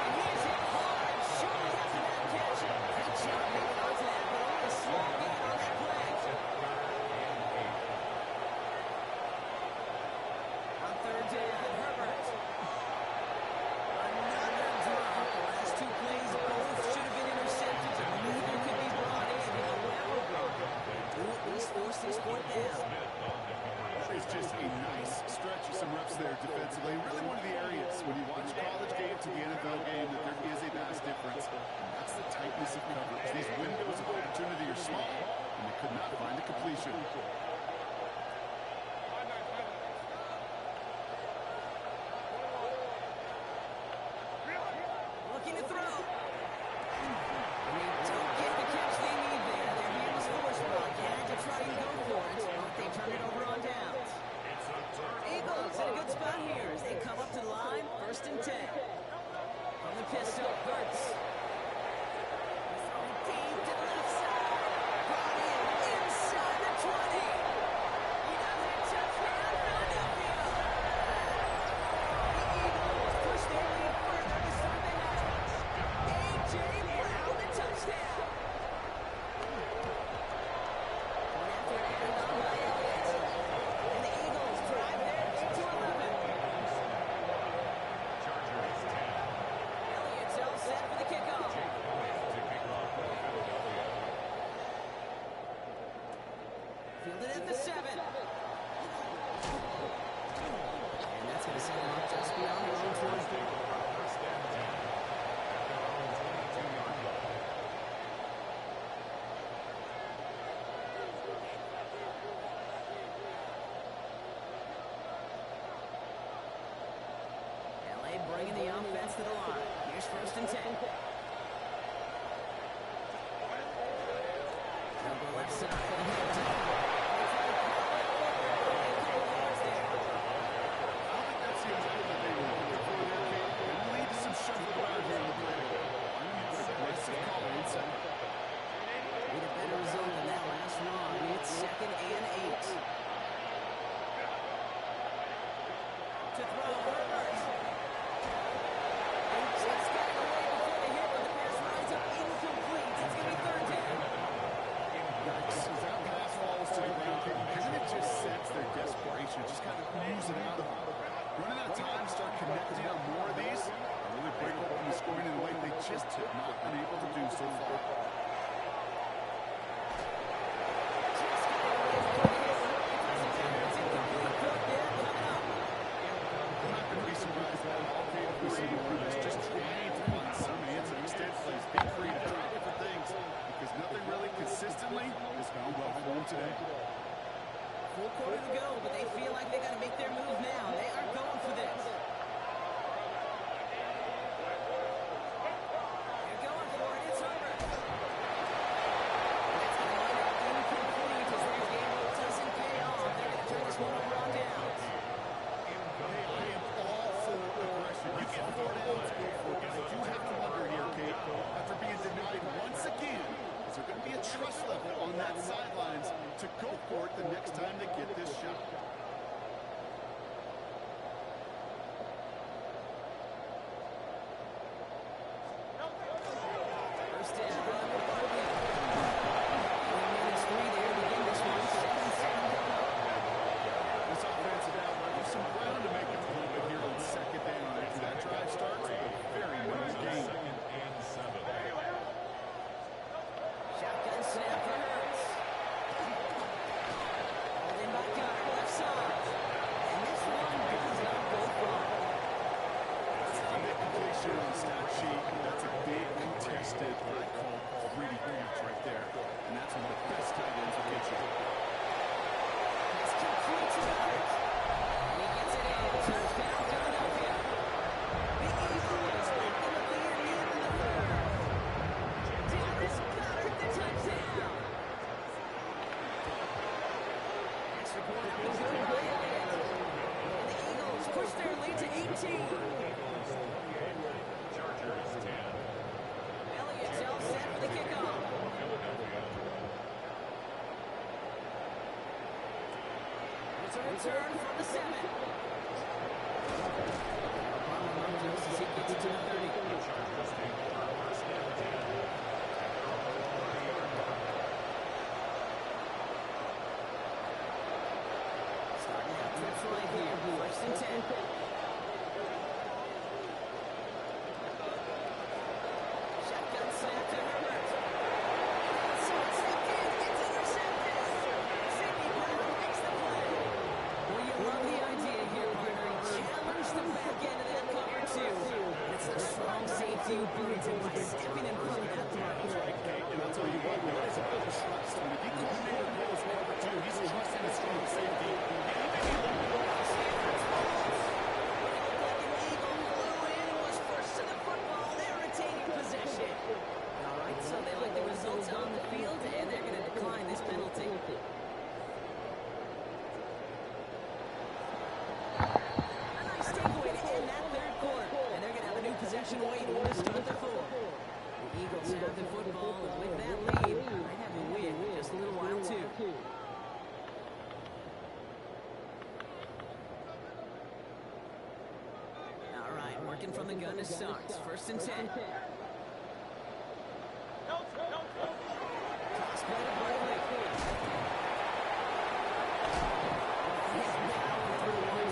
And he is hit hard shortly after that catch. Good job hanging on to that, but only a small gain on that play. On 3rd down, Herbert. Another drop. The last 2 plays both should have been intercepted. Neither could be brought in. However, do at least force this fourth down.
That is just a nice stretch of some reps there defensively. Really one of the areas when you watch college game to the NFL game that there is a vast difference. And that's the tightness of coverage. These windows of opportunity are small, and they could not find a completion.
Looking to throw. And they don't get the catch they need there. Their hand was forced, Rock. Had to try and go for it, but they turn it over on downs. Eagles in a good spot here as they come up to the line. 1st and 10. From the pistol, Hurts. Deep to the left side. Brought in inside the 20. going to send him up just beyond the own 20.
First and 10 at their own 22-yard line.
LA bringing the offense to the line. Here's first and 10. They'll go left side. With a better result than that last run, it's 2nd and 8. To throw, Herbert. And just got it away before the hit, but the pass winds up incomplete. It's going to be 3rd down.
As that pass falls to the ground, and it just sets their desperation, just kind of oozing out of them. Running out of time, start connecting on more of these, and really break open the scoring in a way they just have not been able to do so far. I'm not going to be surprised at all if we see more of this. Just trying to find some answer. Extend plays, be creative, try different things, because nothing really consistently has gone well for them today.
Full quarter to go, but they feel like they got to make their move now. They are going for this. They're going for it. It's Herbert. That's going to wind up incomplete as their gamble doesn't pay off. They're going to turn this one over on downs.
I am all for aggression. You get 4 downs, go for it. But I do have to wonder here, Kate, after being denied once again, is there going to be a trust level on that sidelines to go for it the next time they get this shot?
First down. Minutes 3 there to begin this one. 7-7 coming up.
This offensive out, there's some ground to make up a little bit here on 2nd down. After that drive starts, very nice game.
2nd and 7.
Shotgun snap for Hurts. Hauled in by Carter, left side. And this one does not go far.
That's not a big completion on the stat sheet. That's a big contested, what I call gritty catch right there. And that's one of the best tight ends will get you.
It's complete to Hurts. And he gets it in. Touchdown, Philadelphia. The Eagles making the lead in the 3rd. Dallas Goedert, the touchdown. Extra point up and good by Elliott. And the Eagles push their lead to 18.
Chargers 10.
Elliott's all set for the kickoff.
Philadelphia.
It's a return from the 7. Obama Moses as he gets it to the 30.
Chargers take over first and 10 at their own 30-yard line.
Starting out to the flank here. First and 10. Shotgun snap to Herbert. Sidestepped in. It's intercepted. Sidney Brown makes the play. Well, you love the idea here, partner. Challenge the back end of that cover, too. It's a strong safety who burns it by stepping in front of that throw.
And I'll tell you what, there's a bit of trust. When he eliminated Mills cover 2, he's trusting his strong safety.
possession waiting to start the 4th. The Eagles have the football, and with that lead, might have a win in just a little while, too. All right, working from the gun to start. First and 10. Toss play to Barkley. He's down through one.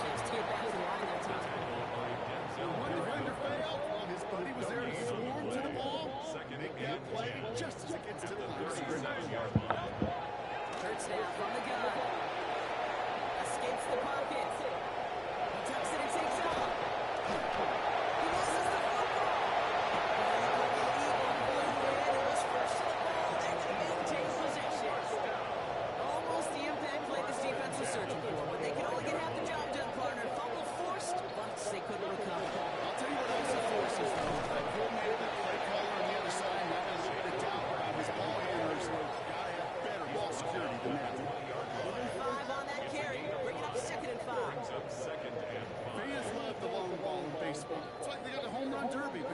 Chance to get back to the line that time.
One defender failed while his buddy was there to swarm to the ball. Make that play just as it gets to the line of scrimmage.
Third snap from the gun. Escapes the pocket. He tucks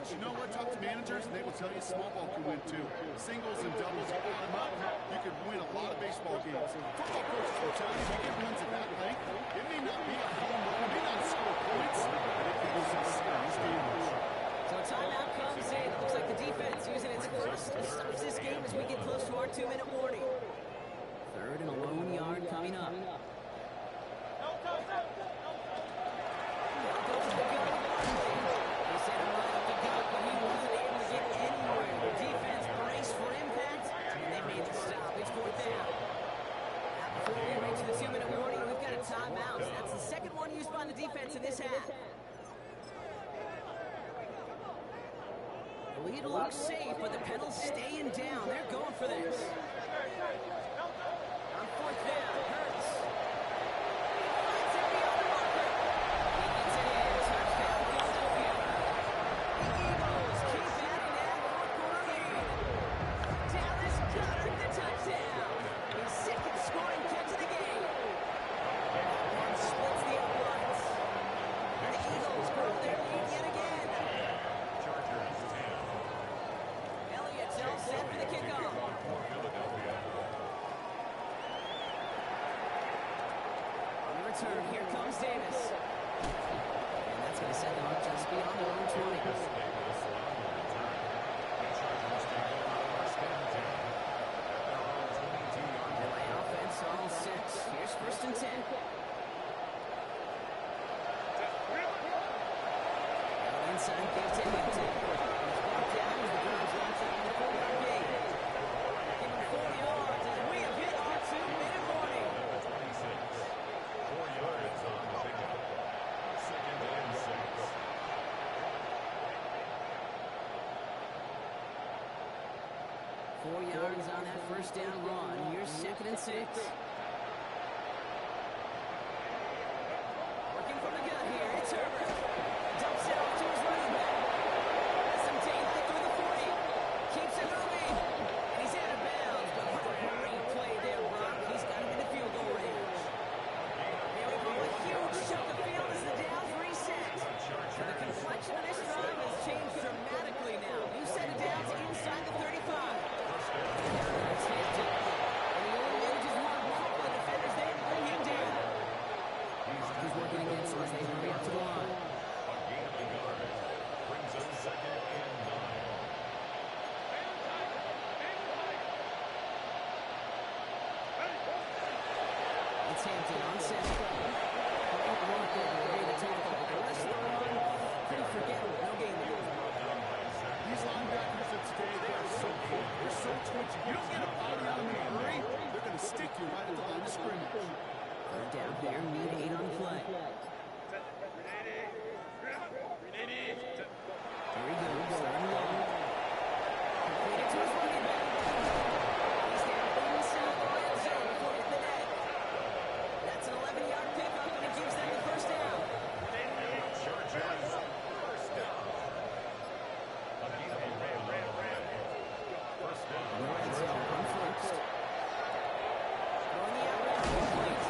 But you know what? Talk to managers, and they will tell you small ball can win too. Singles and doubles, you add them up, you can win a lot of baseball games. Football coaches will tell you, if you get runs at that length, it may not be a home run, it may not score points, but it can be some serious damage.
So a timeout comes in. Looks like the defense using its first to stop this game as we get close to our 2-minute warning. Third and a lone yard coming up. Timeouts. That's the second one used by the defense in this half. The lead looks safe, but the pedal's staying down. They're going for this. On fourth down, Hurts. Finds it beyond the marker. He gets it in. Touchdown, Philadelphia. The Eagles keep adding that fourth-quarter lead. Dallas Goedert the touchdown. His second scoring catch of the game. Splits the uprights. And the Eagles grow their lead yet again.
Chargers 10.
Elliott's all set for the kickoff. On the return, here comes Davis. And that's going to set them up just beyond their own 20. Delay offense on 6. Here's first and 10. Inside, gives to Hilton. He's brought down as the Browns launch out of the 4-yard gain. Give him 4 yards as we have hit our 2-minute warning.
26. 4 yards on the pickup. Second and 6.
4 yards on that first down run. Here's second and 6. Working from the gun here. It's Herbert. Dumps it off to his running back. Has some daylight through the 40. Keeps it moving. And he's out of bounds. But what a great play there, Brock. He's got him in the field goal range. There we go. A huge chunk of field as the downs reset. So the complexion of this drive has changed dramatically now. You set it down to inside the 35. It's Hampton. And he only manages one. The defenders there to bring him down. He's working against him as they hurry up to the line.
A gain of a yard brings up second and 9.
It's Hampton on set. Great work there to lay the tackle. But the rest of the run, pretty forgettable. No gain there.
These linebackers of today, they are so quick. They're so twitchy. You don't get a body on them in a hurry, they're going to stick you right at the line of scrimmage.
Third down here, need 8 on the play. Here he goes, third and long. Completed to his running back. He's down inside the red zone before hitting the net. That's an 11-yard pickup, and it gives them the first down.
Chargers first down. A gain of a yard. First down.
In the red zone on first. Throwing the out route complete.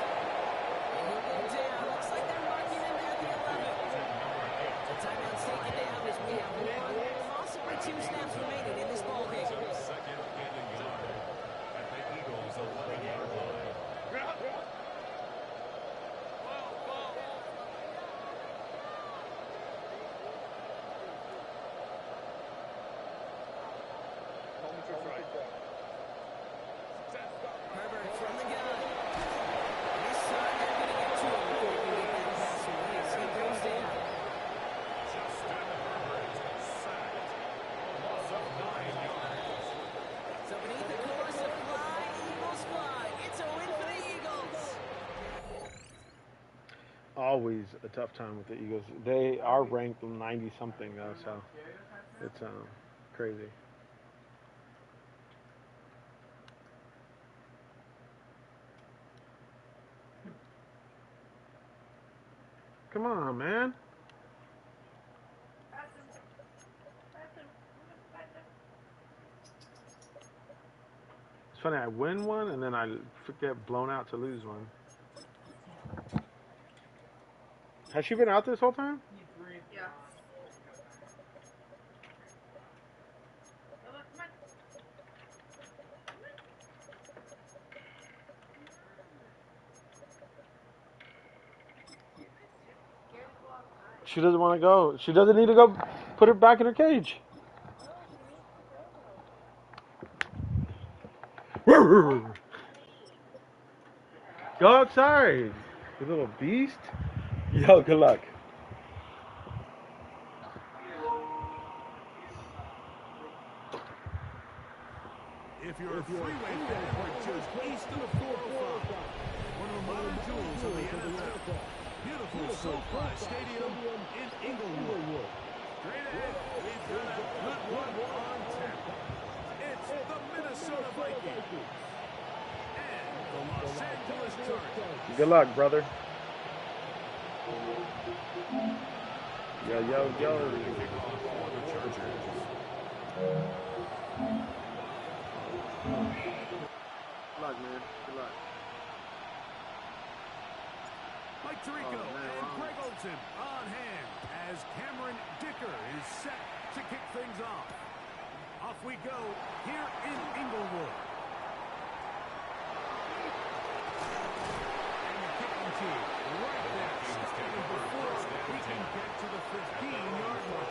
And he'll go down. Looks like they're marking him at the 11. The timeout's taken down as we have 1, possibly 2 snaps remaining in this ballgame.
Second and a yard at the Eagles' 11-yard line.
Herbert from the gun. This time they're going to get to him before he can get that pass away as he goes down.
Justin Herbert sacked. Loss of 9 yards.
So beneath the chorus of fly, Eagles fly. It's a win for the Eagles.
Always a tough time with the Eagles. They are ranked 90-something, though, so it's crazy. Come on, man. It's funny, I win one and then I get blown out to lose one. Has she been out this whole time?
Yeah.
She doesn't want to go. She doesn't need to go put her back in her cage. Go outside, you little beast. Yo, good luck.
If you're a freeway fan, we're just east of the 405. One of the modern jewels of the NFL. Beautiful SoFi Stadium in Inglewood. Straight ahead, we've got a good one on tap. It's the Minnesota Vikings and the Los Angeles Chargers.
Good luck, brother. Yo, yo, yo. Good luck, man. Good luck.
Mike Tirico and Greg Olsen on hand as Cameron Dicker is set to kick things off. Off we go here in Inglewood. And the kicking team right there, stopping before we can get to the 15-yard line.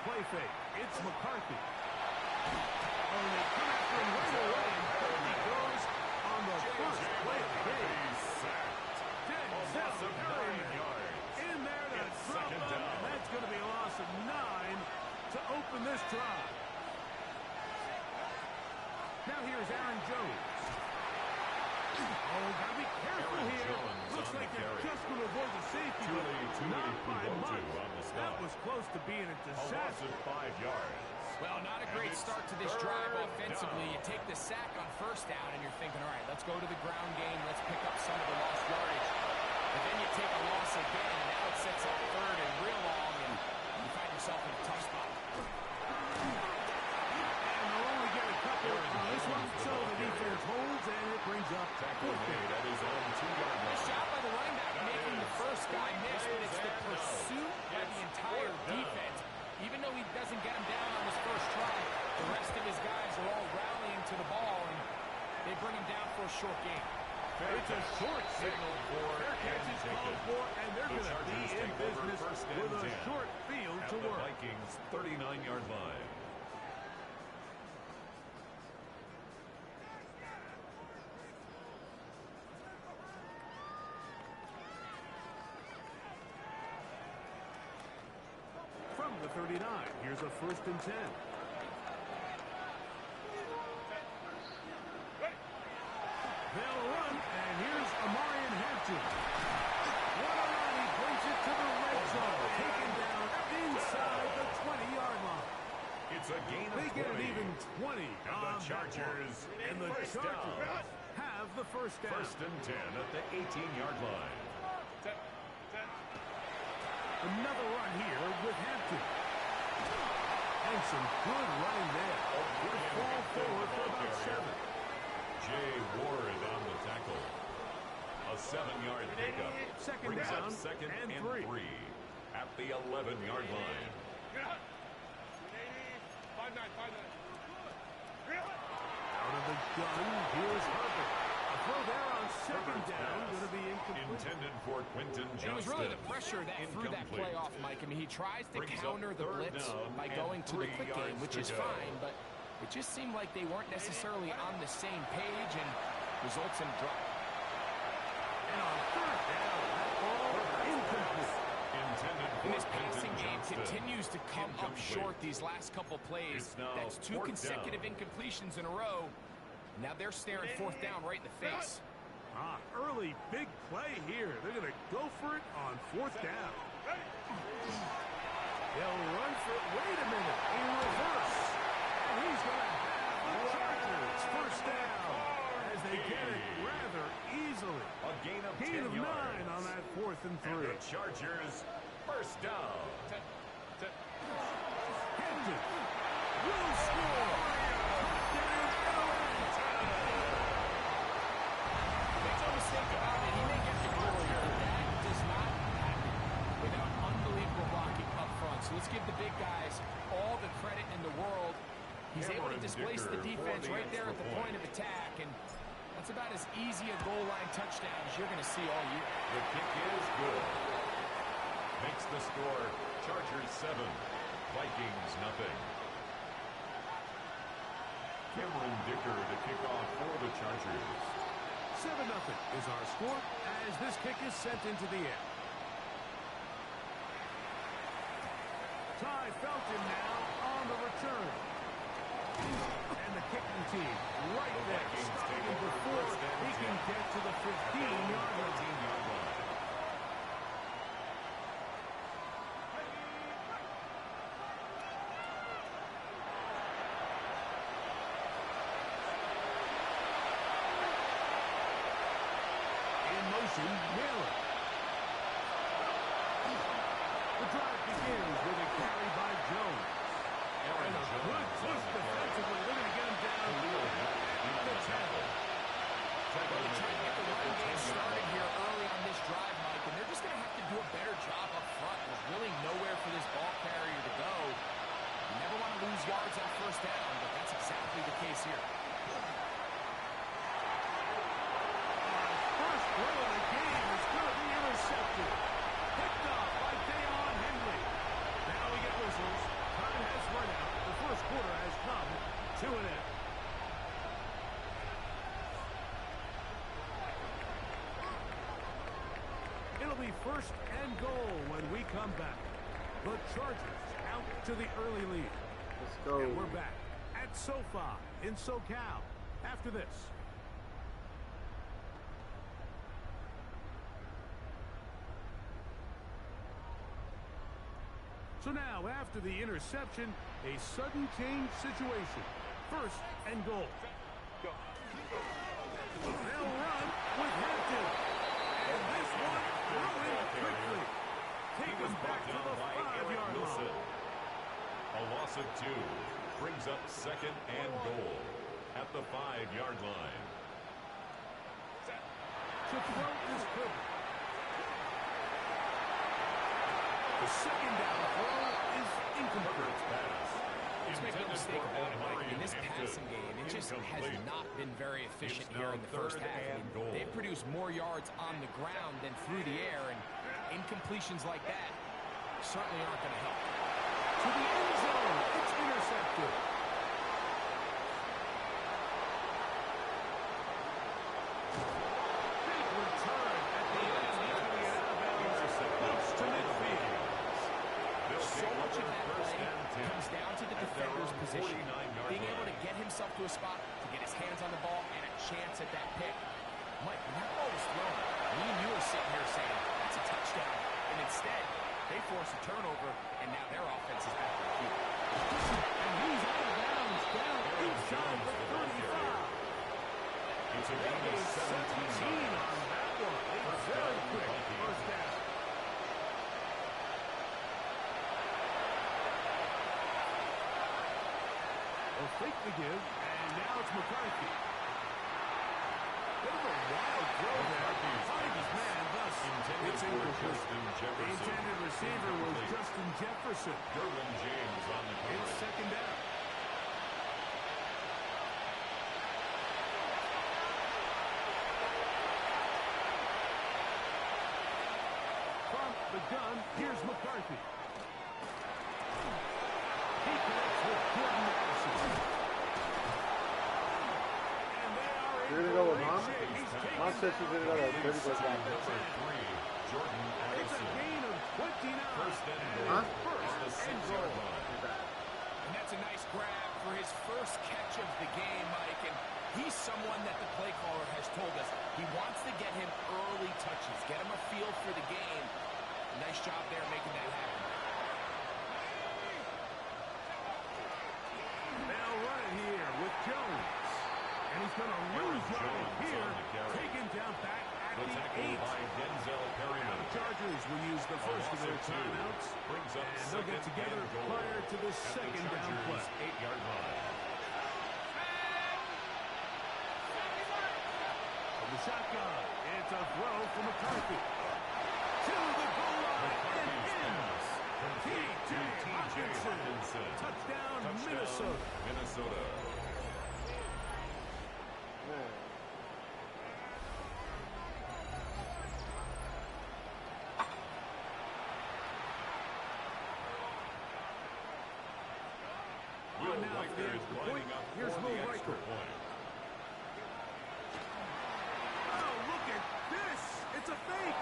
Play fake. It's McCarthy. Oh, they come after him right away, and he goes on the first play of the game. Denzel Perryman in there to drop him, and that's going to be a loss of 9 to open this drive. Now here's Aaron Jones. Oh, gotta be careful here. Looks like they're just going to avoid the safety, but not by much. That was close to being a disaster.
5 yards.
Well, not a great start to this drive offensively. You take the sack on first down, and you're thinking, all right, let's go to the ground game. Let's pick up some of the lost yardage. But then you take a loss again, and now it sets up third and real long, and you find yourself in a tough spot.
And they'll only get a couple on this one, so the defense holds, and it brings up fourth down.
That is on 2-yard line.
Nice job by the running back making the first guy miss, but it's the pursuit by the entire defense. Even though he doesn't get him down on his first try, the rest of his guys are all rallying to the ball, and they bring him down for a short gain.
It's a short signal for fair catch is called for, and they're going to be in business with a short field to work.
The Vikings 39-yard line.
From the 39, here's a 1st and 10. They'll run, and here's Amarian Hampton. What a run, he brings it to the red zone, taken down inside the 20-yard line.
It's a gain of 20.
They get an even 20
And
on
the Chargers
and the Chargers have the first down.
1st and 10 at the 18-yard line.
Another run here with Hampton. And some good running there. Good fall forward for about 7.
Jay Ward on the tackle. A 7-yard pickup.
Second
Brings
down
up second
and
and
3.
3 at the 11-yard line.
Out of the gun, here's Herbert. A throw there on second down, going to be incomplete.
Intended for Quentin Johnston.
It was really the pressure that threw that play off, Mike. I mean, he tries to
Brings
counter
up
the
3rd
blitz
down
by
and
going to the
3
quick game,
yards
which
to
is
go.
fine, but it just seemed like they weren't necessarily on the same page and results in a drop.
And on 3rd down, that ball incomplete.
Intended
And
for
this passing
Quentin
game
Johnston.
continues to come up
Incomplete.
short these last couple plays.
It's now
That's 2
4th
consecutive
down.
incompletions in a row. Now they're staring 4th down right in the face.
Early big play here. They're going to go for it on 4th down. They'll run for it. Wait a minute. In reverse. And he's going to have the Chargers first down as they get it rather easily.
A gain of 10
Gain of 9
yards.
on that 4th and 3.
And the Chargers first down.
Hampton will score.
Make no mistake about it, he may get the glory, but that does not happen without unbelievable blocking up front. let's give the big guys all the credit in the world. He's able to displace the defense right there at the point of attack, and that's about as easy a goal line touchdown as you're going to see all year.
The kick is good. Makes the score Chargers 7, Vikings nothing. Cameron Dicker to kick off for the Chargers.
7-0 is our score as this kick is sent into the air. Ty Felton now on the return. And the kicking team right there, starting before he can get to the 15-yard line. Miller. The drive begins with a carry by Jones. And a good push defensively. They're going to get him down. The tackle.
Well, they're trying to get the running game started here early on this drive, Mike, and they're just going to have to do a better job up front. There's really nowhere for this ball carrier to go. You never want to lose yards on first down, but that's exactly the case here.
First throw of the game is going to be intercepted. Picked off by Deion Henry. Now we get whistles. Time has run out. The first quarter has come to an end. It'll be first and goal when we come back. The Chargers out to the early lead.
Let's go.
And we're back at SoFi in SoCal after this. So now, after the interception, a sudden change situation. First and goal. They'll run with Hampton. And this one ruined quickly. Take him back to the 5-yard line.
A loss of 2 brings up second and goal at the 5-yard line.
To throw is perfect. The second down throw is incomplete.
Let's make no mistake about it, Mike. In this passing game, it just has not been very efficient here in the first half. I mean, they've produced more yards on the ground than through the air, and incompletions like that certainly aren't going to help.
To the end zone, it's intercepted. Big return at the end, getting it out of bounds. Close to midfield.
So much of that play comes down to the defender's position. Being able to get himself to a spot, to get his hands on the ball, and a chance at that pick. Mike, when that ball was thrown, me and you were sitting here saying, that's a touchdown. And instead, they force a turnover, and now their offense is back on the field.
And he's out of bounds, down inside the 35.
It's a gain of 17
on that one. A very quick first down. A fake to give, and now it's McCarthy. Bit of a wild throw there. Find his man, thus it's incomplete. The intended receiver was Justin Jefferson.
Derwin James on the cover.
It's second down. From the gun, here's McCarthy. He connects with Jordan Madison. And they are in
You're gonna go with
great
Mom?
shape. He's taken
Mom says she's gonna go to 30
inside
back.
the 10.
Jordan
It's a
Addison.
gain of 29.
First and
And
goal.
first
The
and
6-yard
goal.
line.
And that's a nice grab for his first catch of the game, Mike. And he's someone that the play caller has told us he wants to get him early touches, get him a feel for the game. Nice job there making that happen.
They'll run it here with Jones. And he's going to lose yardage here. Taken down back at
The
the
tackle
8.
by Denzel Perryman.
The Chargers will use the first of their timeouts.
Brings up
And they'll get
second
together
and goal
prior to the
at the
second down
Chargers'
play.
8-yard line.
From the shotgun, it's a throw for McCarthy. To the goal line and in.
Complete to Jackson.
Touchdown, Minnesota.
Minnesota. Will
now for the
Riker is
extra
lining
point.
up
Here's
for
Will
the extra
Riker.
point.
Oh, look at this. It's a fake.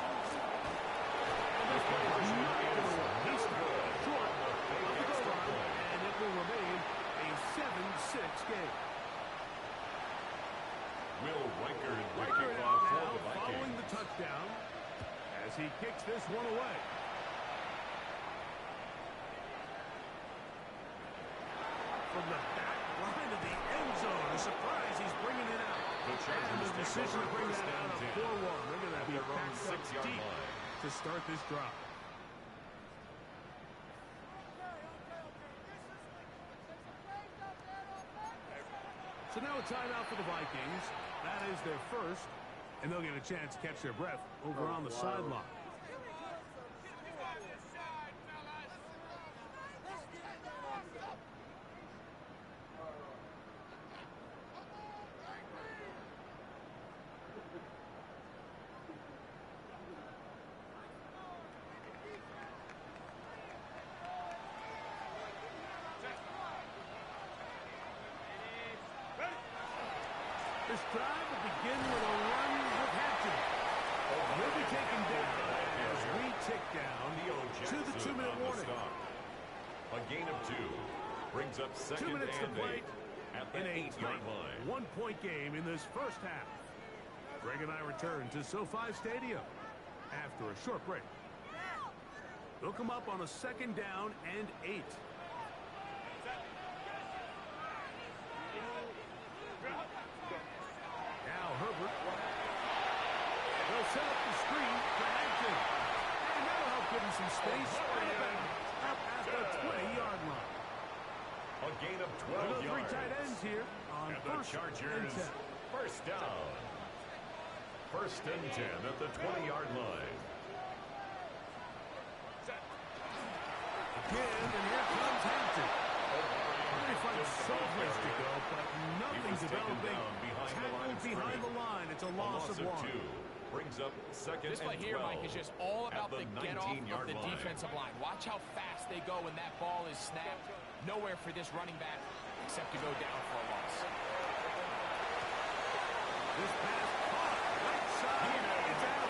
This conversion is no good.
Short
The fake
of the
extra
goal line,
point.
and it will remain a 7-6 game.
Will Riker the
Riker
kickoff
out
for
now
the
following the
Vikings.
touchdown as he kicks this one away. From the back line of the end zone, a surprise, he's bringing it out.
The Chargers
And the
take
decision to
over
bring
first
that out of
and
4-1.
10
They're going to
at
be
their own
packed up
6-yard
deep
line.
to start this drive. So now a timeout for the Vikings. That is their first, and they'll get a chance to catch their breath over on the sideline. This drive will begin with a run with Hampton. He'll be taken down as we tick down to the 2-minute warning.
A gain of 2 brings up
2
second
minutes to
and
play
8 at the
in a
8-yard
tight
line.
one-point game in this first half. Greg and I return to SoFi Stadium after a short break. They'll come up on a 2nd down and 8. Now Herbert. They'll set up the screen for Hampton. And that'll help give him some space. Up at the 20-yard line.
A gain of 12
Another 3
yards.
tight ends here on
And the
1st and
Chargers
10.
first down. 1st and 10 at the 20-yard line.
Again, and here comes Hampton. They find some place to go, but nothing developing. Tackled behind the line. It's a loss of 1.
2 brings up 2nd
This play
and 12.
here, Mike, is just all about
at
the get-off of
19-yard
the
line.
defensive line. Watch how fast they go when that ball is snapped. Nowhere for this running back except to go down for a loss.
This pass caught. Right side. It's out.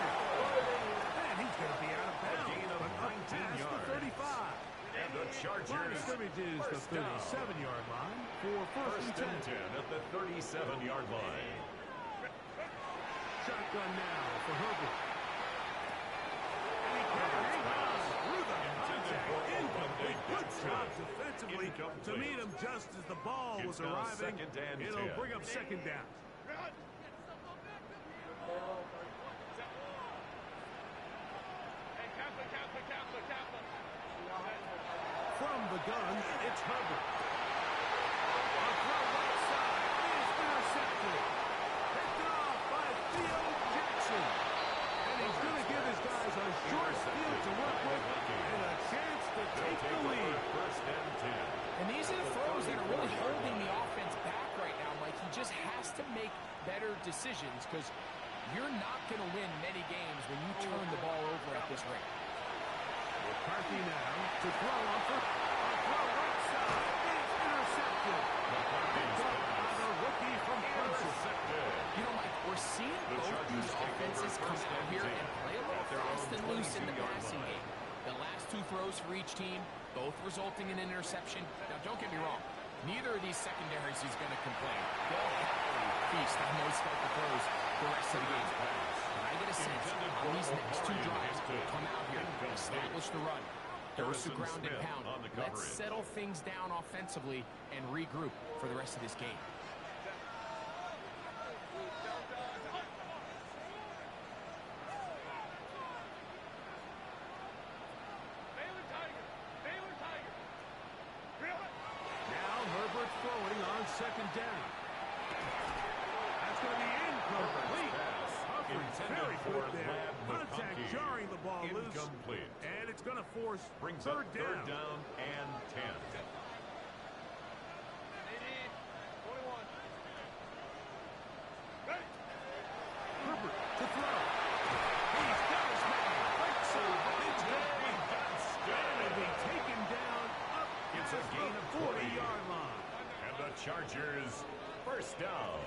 And he's going to be out of
A
bounds.
gain of
But up
19
past the
yards.
35.
And the
Line of
Chargers
scrimmage is the
first down.
37-yard line for 1st
First
and
and
10.
10 at the 37-yard line.
Shotgun now for Herbert. And he can't hang on through the contact. Incomplete. Good job defensively to meet him just as the ball was
It's now
arriving.
2nd and
It'll
10.
bring up 2nd down. From the gun, it's Herbert. A throw right side is intercepted. Picked off by Theo Jackson. And he's going to give his guys a short field to work with and a chance to take the lead.
First and 10.
And these are the throws that are really holding the offense back right now, Mike. He just has to make better decisions because you're not going to win many games when you turn the ball over at this rate.
McCarthy now to throw on for a throw right side. It's intercepted. Picked up by the rookie from Clemson.
You know, Mike, we're seeing both these offenses come out here and play a little fast and loose in the passing game. The last 2 throws for each team, both resulting in an interception. Now, don't get me wrong. Neither of these secondaries is going to complain. They'll happily feast on those type of throws the rest of the game. But I get a sense on these next 2 drives, we'll come out here, establish the run, force the ground and pound. Let's settle things down offensively and regroup for the rest of this game.
Now Herbert throwing on 2nd down. That's going to be incomplete. Coverage very good there. Contact jarring the ball loose.
Incomplete.
And it's going to force
Brings up
third down.
3rd down and 10. Chargers, first down.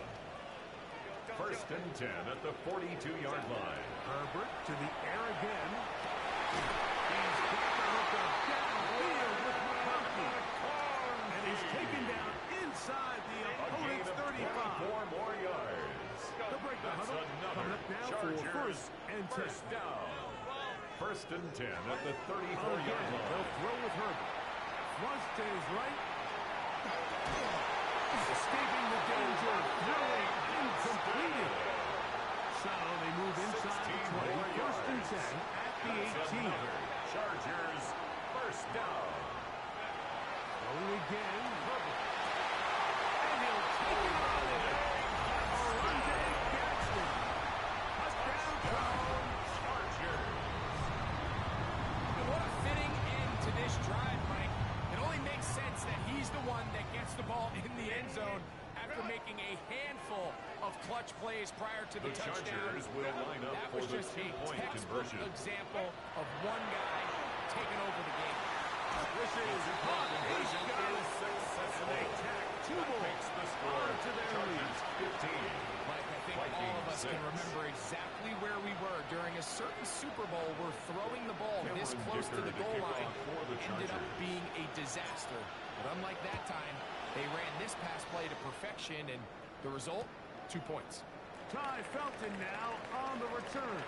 First and 10 at the 42-yard line.
Herbert to the air again. He's got the hook up downfield with McConkey. And he's taken down inside the opponent's 35.
4 more yards.
The break the
That's
huddle. Coming
another
up now
Chargers
for first and 10.
first down. First and 10 at the 34-yard
Again,
line.
they'll throw with Herbert. Flush to his right. Escaping the danger. Throwing incompleted. So they move inside the 20. First and 10 at the 18.
Chargers first down.
Throwing again. Herbert. And he'll take it on it. Monday Gadsden. Touchdown,
Chargers.
And what a fitting end to this drive, Mike. It only makes sense that he's the one that gets the ball in the end zone after making a handful of clutch plays prior to the touchdown.
Chargers will line up
That
for
was
the
just a
two-point
textbook
conversion.
example of one guy taking over the game.
This is hot. He's got it. And they tack two more
Makes the score
to their lead.
Chargers 15.
Mike, I think all of us can remember exactly where we were during a certain Super Bowl where throwing the ball this
Cameron
close to
Dicker
the
to
goal
kick
line
off for the
ended up
Chargers.
being a disaster. But unlike that time, they ran this pass play to perfection, and the result, 2 points.
Ty Felton now on the return.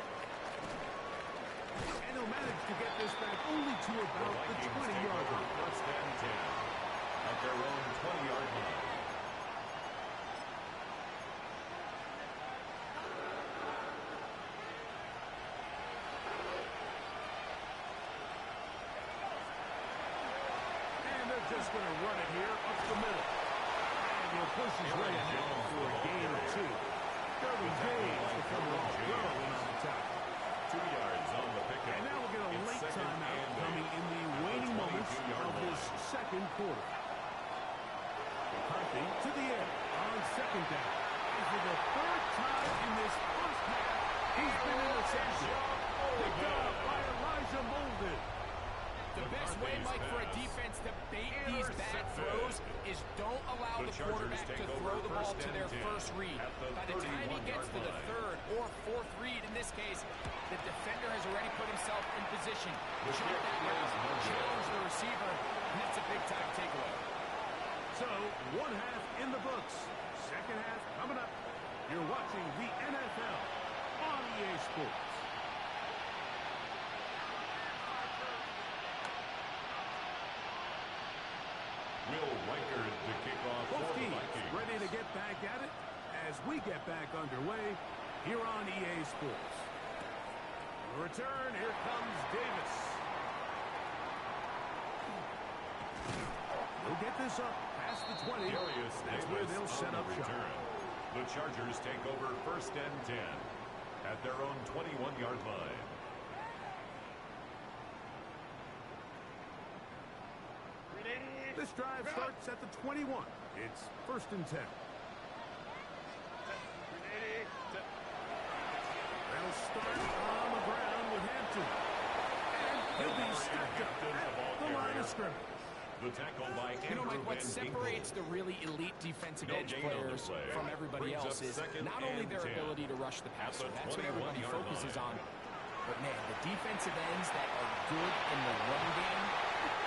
And he'll manage to get this back only to about the 20-yard line.
First and 10 at their own 20-yard line.
And they're just going to run it here up the middle. And he'll push his way ahead for a gain of 2. Derwin James will come off throwing on the tackle.
2 yards on the pickup.
And now we'll get a
It's
late
second
timeout
and
coming in the waning moments
22-yard
of this
line.
second quarter. McCarthy to the air on second down. And for the third time in this first half, he's been intercepted. Picked up by Elijah Molden.
The best way, Mike, for a defense to bait these bad throws is don't allow the quarterback to throw the ball to their first read. By the time he gets to the third or fourth read, in this case, the defender has already put himself in position. Jump that route, challenge the receiver, and that's a big-time takeaway.
So, one half in the books. Second half coming up. You're watching the NFL on EA Sports.
Will Reichard to kick off
Both
for the
teams
Vikings.
ready to get back at it as we get back underway here on EA Sports. The return, here comes Davis. He'll get this up past the 20.
Darius
That's where
Davis
they'll set
on
up
the
shop.
return. The Chargers take over first and 10 at their own 21-yard line.
This drive starts at the 21. It's first and 10. They'll start on the ground with Hampton. And he'll be stacked up at the line of scrimmage.
The tackle by
You know,
Andrew
Mike, what
Van
separates
Ginkel.
the really elite defensive
No
edge
gain on the
players
play.
from everybody
Brings
else
up
is
second
not only
and
their
10.
ability to rush the passer,
At the
that's what everybody
21-yard
focuses
line.
on. But, man, the defensive ends that are good in the run game,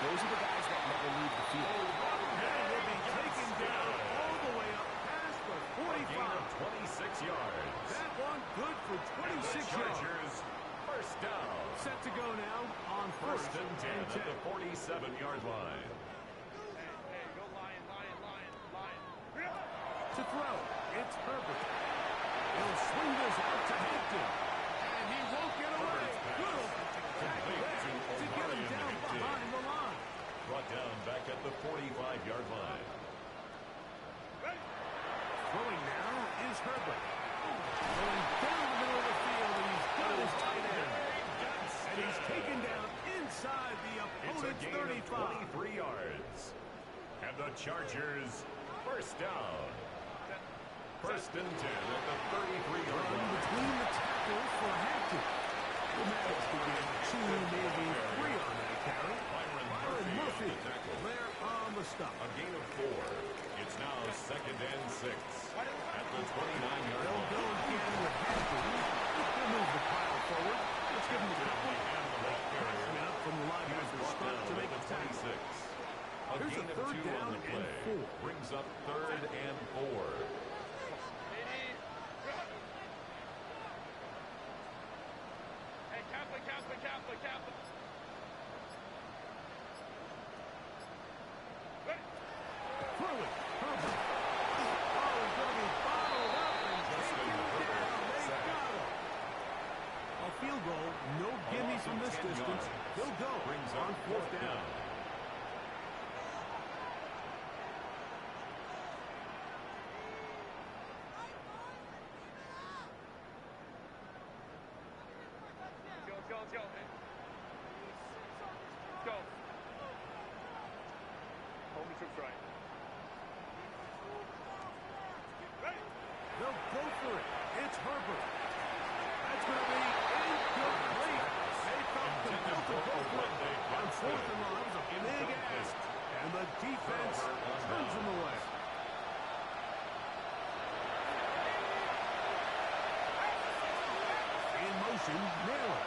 those are the guys that never leave the field.
And he'll be taken down all the way up past the
A gain
45.
of 26 yards.
That one good for
And the
26 yards.
Chargers first down.
Set to go now on
First and 10 at
10.
the 47-yard line.
To throw, it's Herbert. He'll swing this out to Hampton. And he won't get away. Good tackle there to get him down behind the line.
Brought down back at the 45-yard line.
Throwing now is Herbert. Going down the middle of the field, and he's got his tight end. And he's taken down inside the
It's a
opponent's
gain
35.
of 23 yards. And the Chargers first down. First and 10 at the 33-yard
Run
line.
between the tackles for Hampton. The Maddox to get 2, maybe 3 on that carry.
Byron
Byron
Murphy
Murphy
on the tackle.
there on the stop.
A gain of 4. It's now and 6 at the 29-yard
They'll
line.
go again with Hampton. They'll move the pile forward. Let's give them a couple. Up from the line as they start to make a tackle.
A
Here's a
gain of
third
2
down
on the
and
play.
4.
Brings up 3rd and 4.
Hey, Catholic.
Throw it. Herbert. Oh, he's going to be followed up and taken down. They got him. A field goal. No gimme from this distance. He'll go
Brings
on
up
4th down.
Go. Home troops right.
They'll go for it. It's Herbert. That's going to be incomplete. They felt compelled to go for it. On 4th and long, it was a big ask. And the defense turns them away. In motion, Naylor.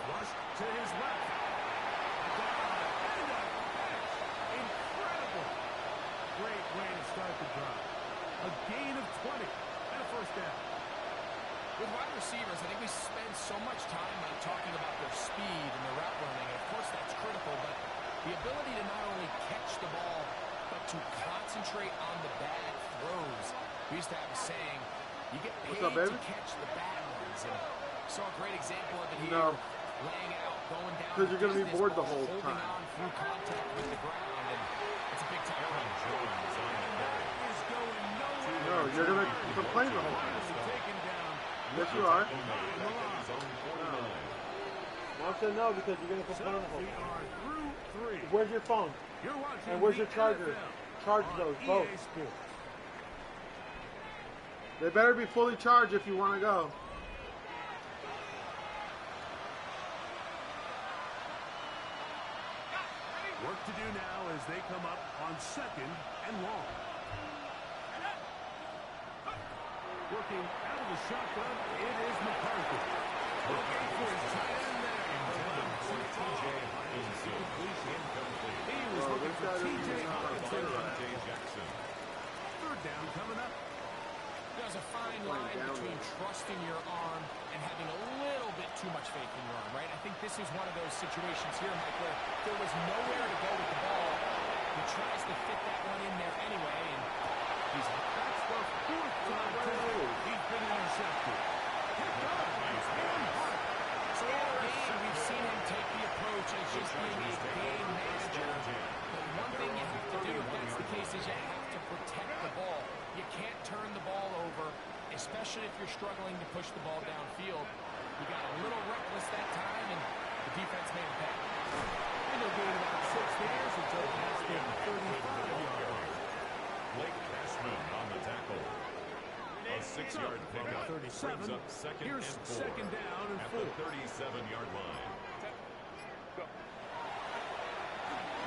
Rush to his left. Down and a catch. Incredible. Great way to start the drive. A gain of 20 and a 1st down.
With wide receivers, I think we spend so much time talking about their speed and their route running, and of course that's critical, but the ability to not only catch the ball, but to concentrate on the bad throws. We used to have a saying, you get paid to catch the bad ones, and saw a great example of it here, laying out, going down.
Because you're going to be bored the whole
holding
time.
on through contact with the ground, and it's a big time run.
No, you're going to complain the whole time.
Taken down.
Yes, you are.
No.
Mom said no because you're going to complain the whole
We
time.
are through 3.
Where's your phone?
You're watching
And where's
the
your charger?
NFL
Charge
on
those,
EA
both.
Sports.
They better be fully charged if you want to go.
Work to do now as they come up on 2nd and long. Working out of the shotgun, it is McCarthy. Looking for his tight end there. He was looking for T.J. Hawkinson. 3rd down coming up.
There's a fine line between trusting your arm and having a little bit too much faith in your arm, right? I think this is one of those situations here, Mike, where there was nowhere to go with the ball. He tries to fit that one in there anyway, and
That's the 4th time today he's been intercepted. Picked up.
so all game we've seen him take the approach as just being a game manager. But one thing you have to do if that's the case is you have to protect the ball. You can't turn the ball over, especially if you're struggling to push the ball downfield. You got a little reckless that time, and the defense made it back.
And they'll gain about 6 yards until past the 35-yard line.
Blake Cashman on the tackle. A 6-yard pickup brings up 2nd
Here's
and 4
2nd down and
at
4.
the 37-yard line.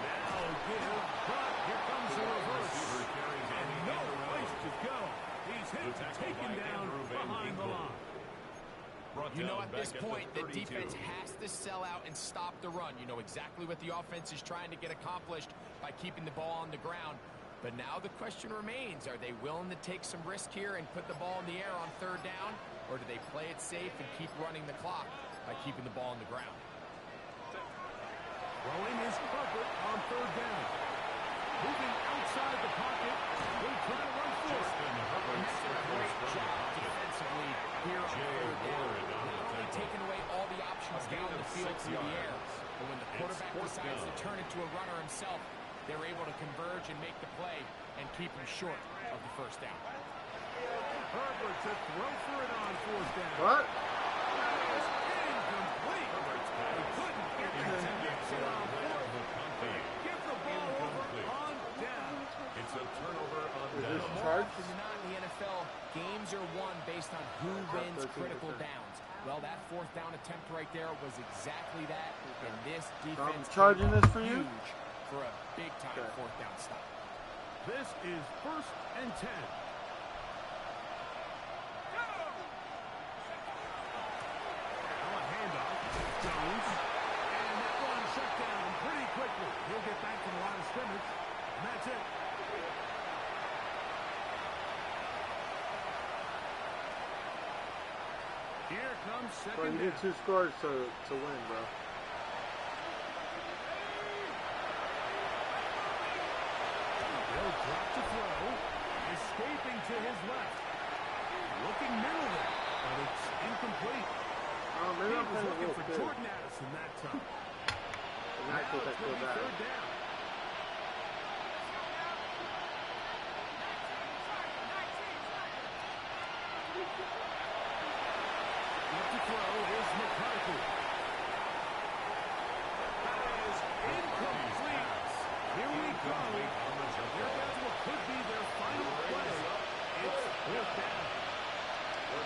Now give, but here comes the reverse.
Receiver carries
And
Andy
no
Andrew.
place to go. He's hit and taken down behind the line.
Brought
You know,
down
at this
back
point,
the
the
32.
defense has to sell out and stop the run. You know exactly what the offense is trying to get accomplished by keeping the ball on the ground. But now the question remains, are they willing to take some risk here and put the ball in the air on 3rd down? Or do they play it safe and keep running the clock by keeping the ball on the ground?
Throwing is Herbert on 3rd down. Moving outside the pocket. Will try to run for it.
Great job defensively here on 3rd down. Not only taking away all the options down the field through the air, but when the quarterback decides to turn into a runner himself, they're able to converge and make the play and keep him short of the 1st down.
Herbert to throw for it on 4th down.
What?
That is incomplete. He couldn't get the connection on 4th. Give the ball over on down.
It's a turnover on
Is this
down.
More
charged?
often than not in the NFL, games are won based on who wins critical downs. Well, that 4th down attempt right there was exactly that, and this defense
charging this for you?
huge for a big-time 4th down stop.
This is 1st and 10. Now a handoff. Jones. And that one shut down pretty quickly. He'll get back to the line of scrimmage. And that's it. Here comes
Bro,
second
you
down.
need 2 scores to win, bro.
He'll drop to throw. Escaping to his left. Looking middle there, but it's incomplete.
Oh, maybe
He
I'm
was
playing a
looking
little
for
kid.
Jordan Addison that time.
And
Now
that's what
it's
they
going
feel
to be
bad.
3rd down. Up to throw is McCarthy. That is incomplete. Here we go. They're down to what could be their final play. It's 4th down.
A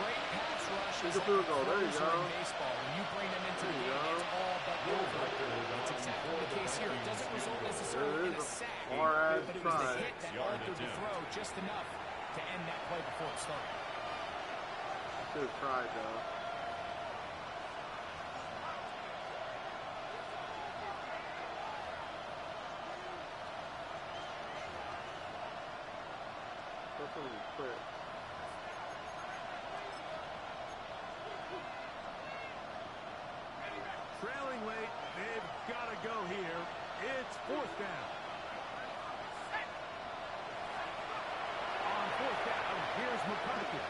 great pass rush
Take
is
a field goal. There you
closer
go.
in baseball. When you bring them into the
There you
game,
go.
it's all but over. That's exactly the case here. It doesn't result necessarily in a sack,
far-as
but it was the
try.
hit that altered the throw just enough to end that play before it started.
Should have tried, though. That's when you quit.
Trailing late, they've got to go here. It's 4th down. On 4th down, here's McCarthy.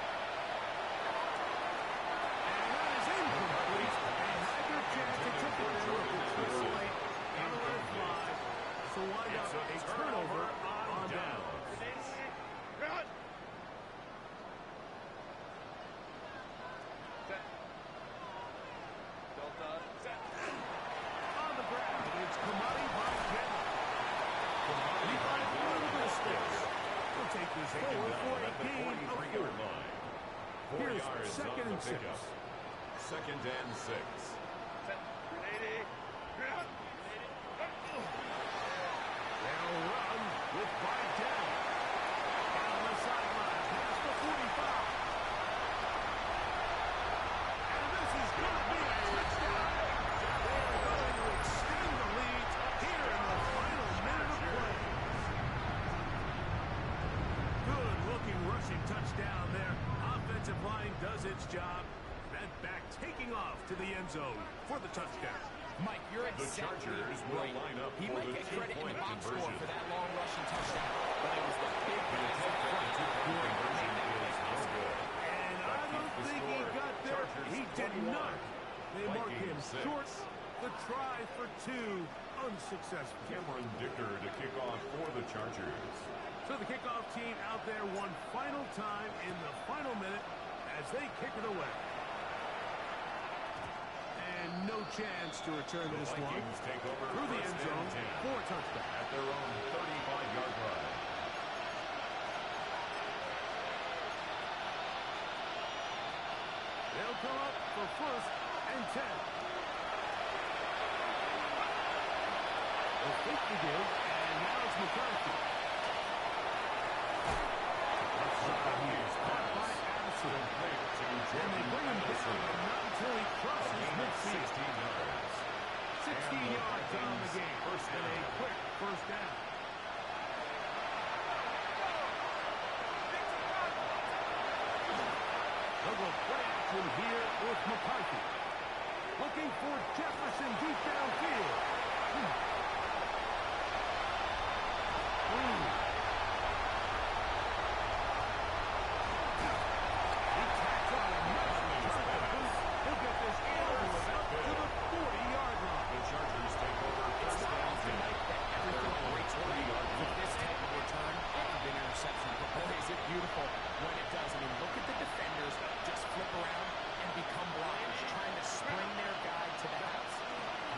And that is incomplete. They had their chance to tip it in with the too late. Gotta let it fly. So wind up a turnover on down. On the ground, it's Kamani Vajena. Kamani finds a little bit of space. He'll take this forward for a gain of 4. Here's 2nd and 6.
2nd and 6.
They'll run with Vajena. Down the sideline, past the 45. And this is going to be a touchdown. They're going to extend the lead here in the final minute of play. Good-looking rushing touchdown there. Offensive line does its job. That back taking off to the end zone for the touchdown.
Mike, you're
The
exactly
Chargers will
right.
line up
He
for
might
the
get credit in the
two-point
box score
conversion.
for that long rushing touchdown, but it was the big guys up front who made that play possible.
And I don't think he got there. He did not. They mark him short. The try for 2 unsuccessful.
Cameron Dicker to kick off for the Chargers.
So the kickoff team out there one final time in the final minute as they kick it away. And no chance to return
The
this one
Vikings take over
through the end
1st
zone
and 10
for a touchdown.
at their own 35-yard line.
They'll come up for 1st and 10. They'll fake the give, and now it's McCarthy. He's caught by Addison. And they bring him down, but not until he crosses midfield.
16 yards.
16 yards on the game. And a quick 1st down. They'll go play action here with McCarthy. Looking for Jefferson deep downfield. He tacks on a nice touchdown. He'll get this all the way up to the 40-yard line.
The Chargers take over
It's
1st
not
and
often
10
like that
at their
everything
own
breaks for you
40-yard
with
line.
this type of return after an interception. But boy, is it beautiful when it does. I mean, look at the defenders just flip around and become blind, trying to spring their guy to the house.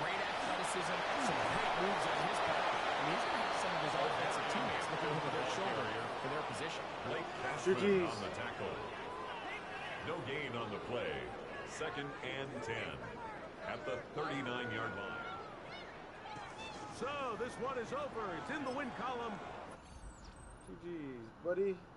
Great athleticism, some great moves on his part. And he's going to have some of his offensive teammates looking over their shoulder for their position.
Blake Cashman
GG's.
on the tackle. No gain on the play. 2nd and 10 at the 39-yard line.
So this one is over. It's in the win column.
GG's, buddy.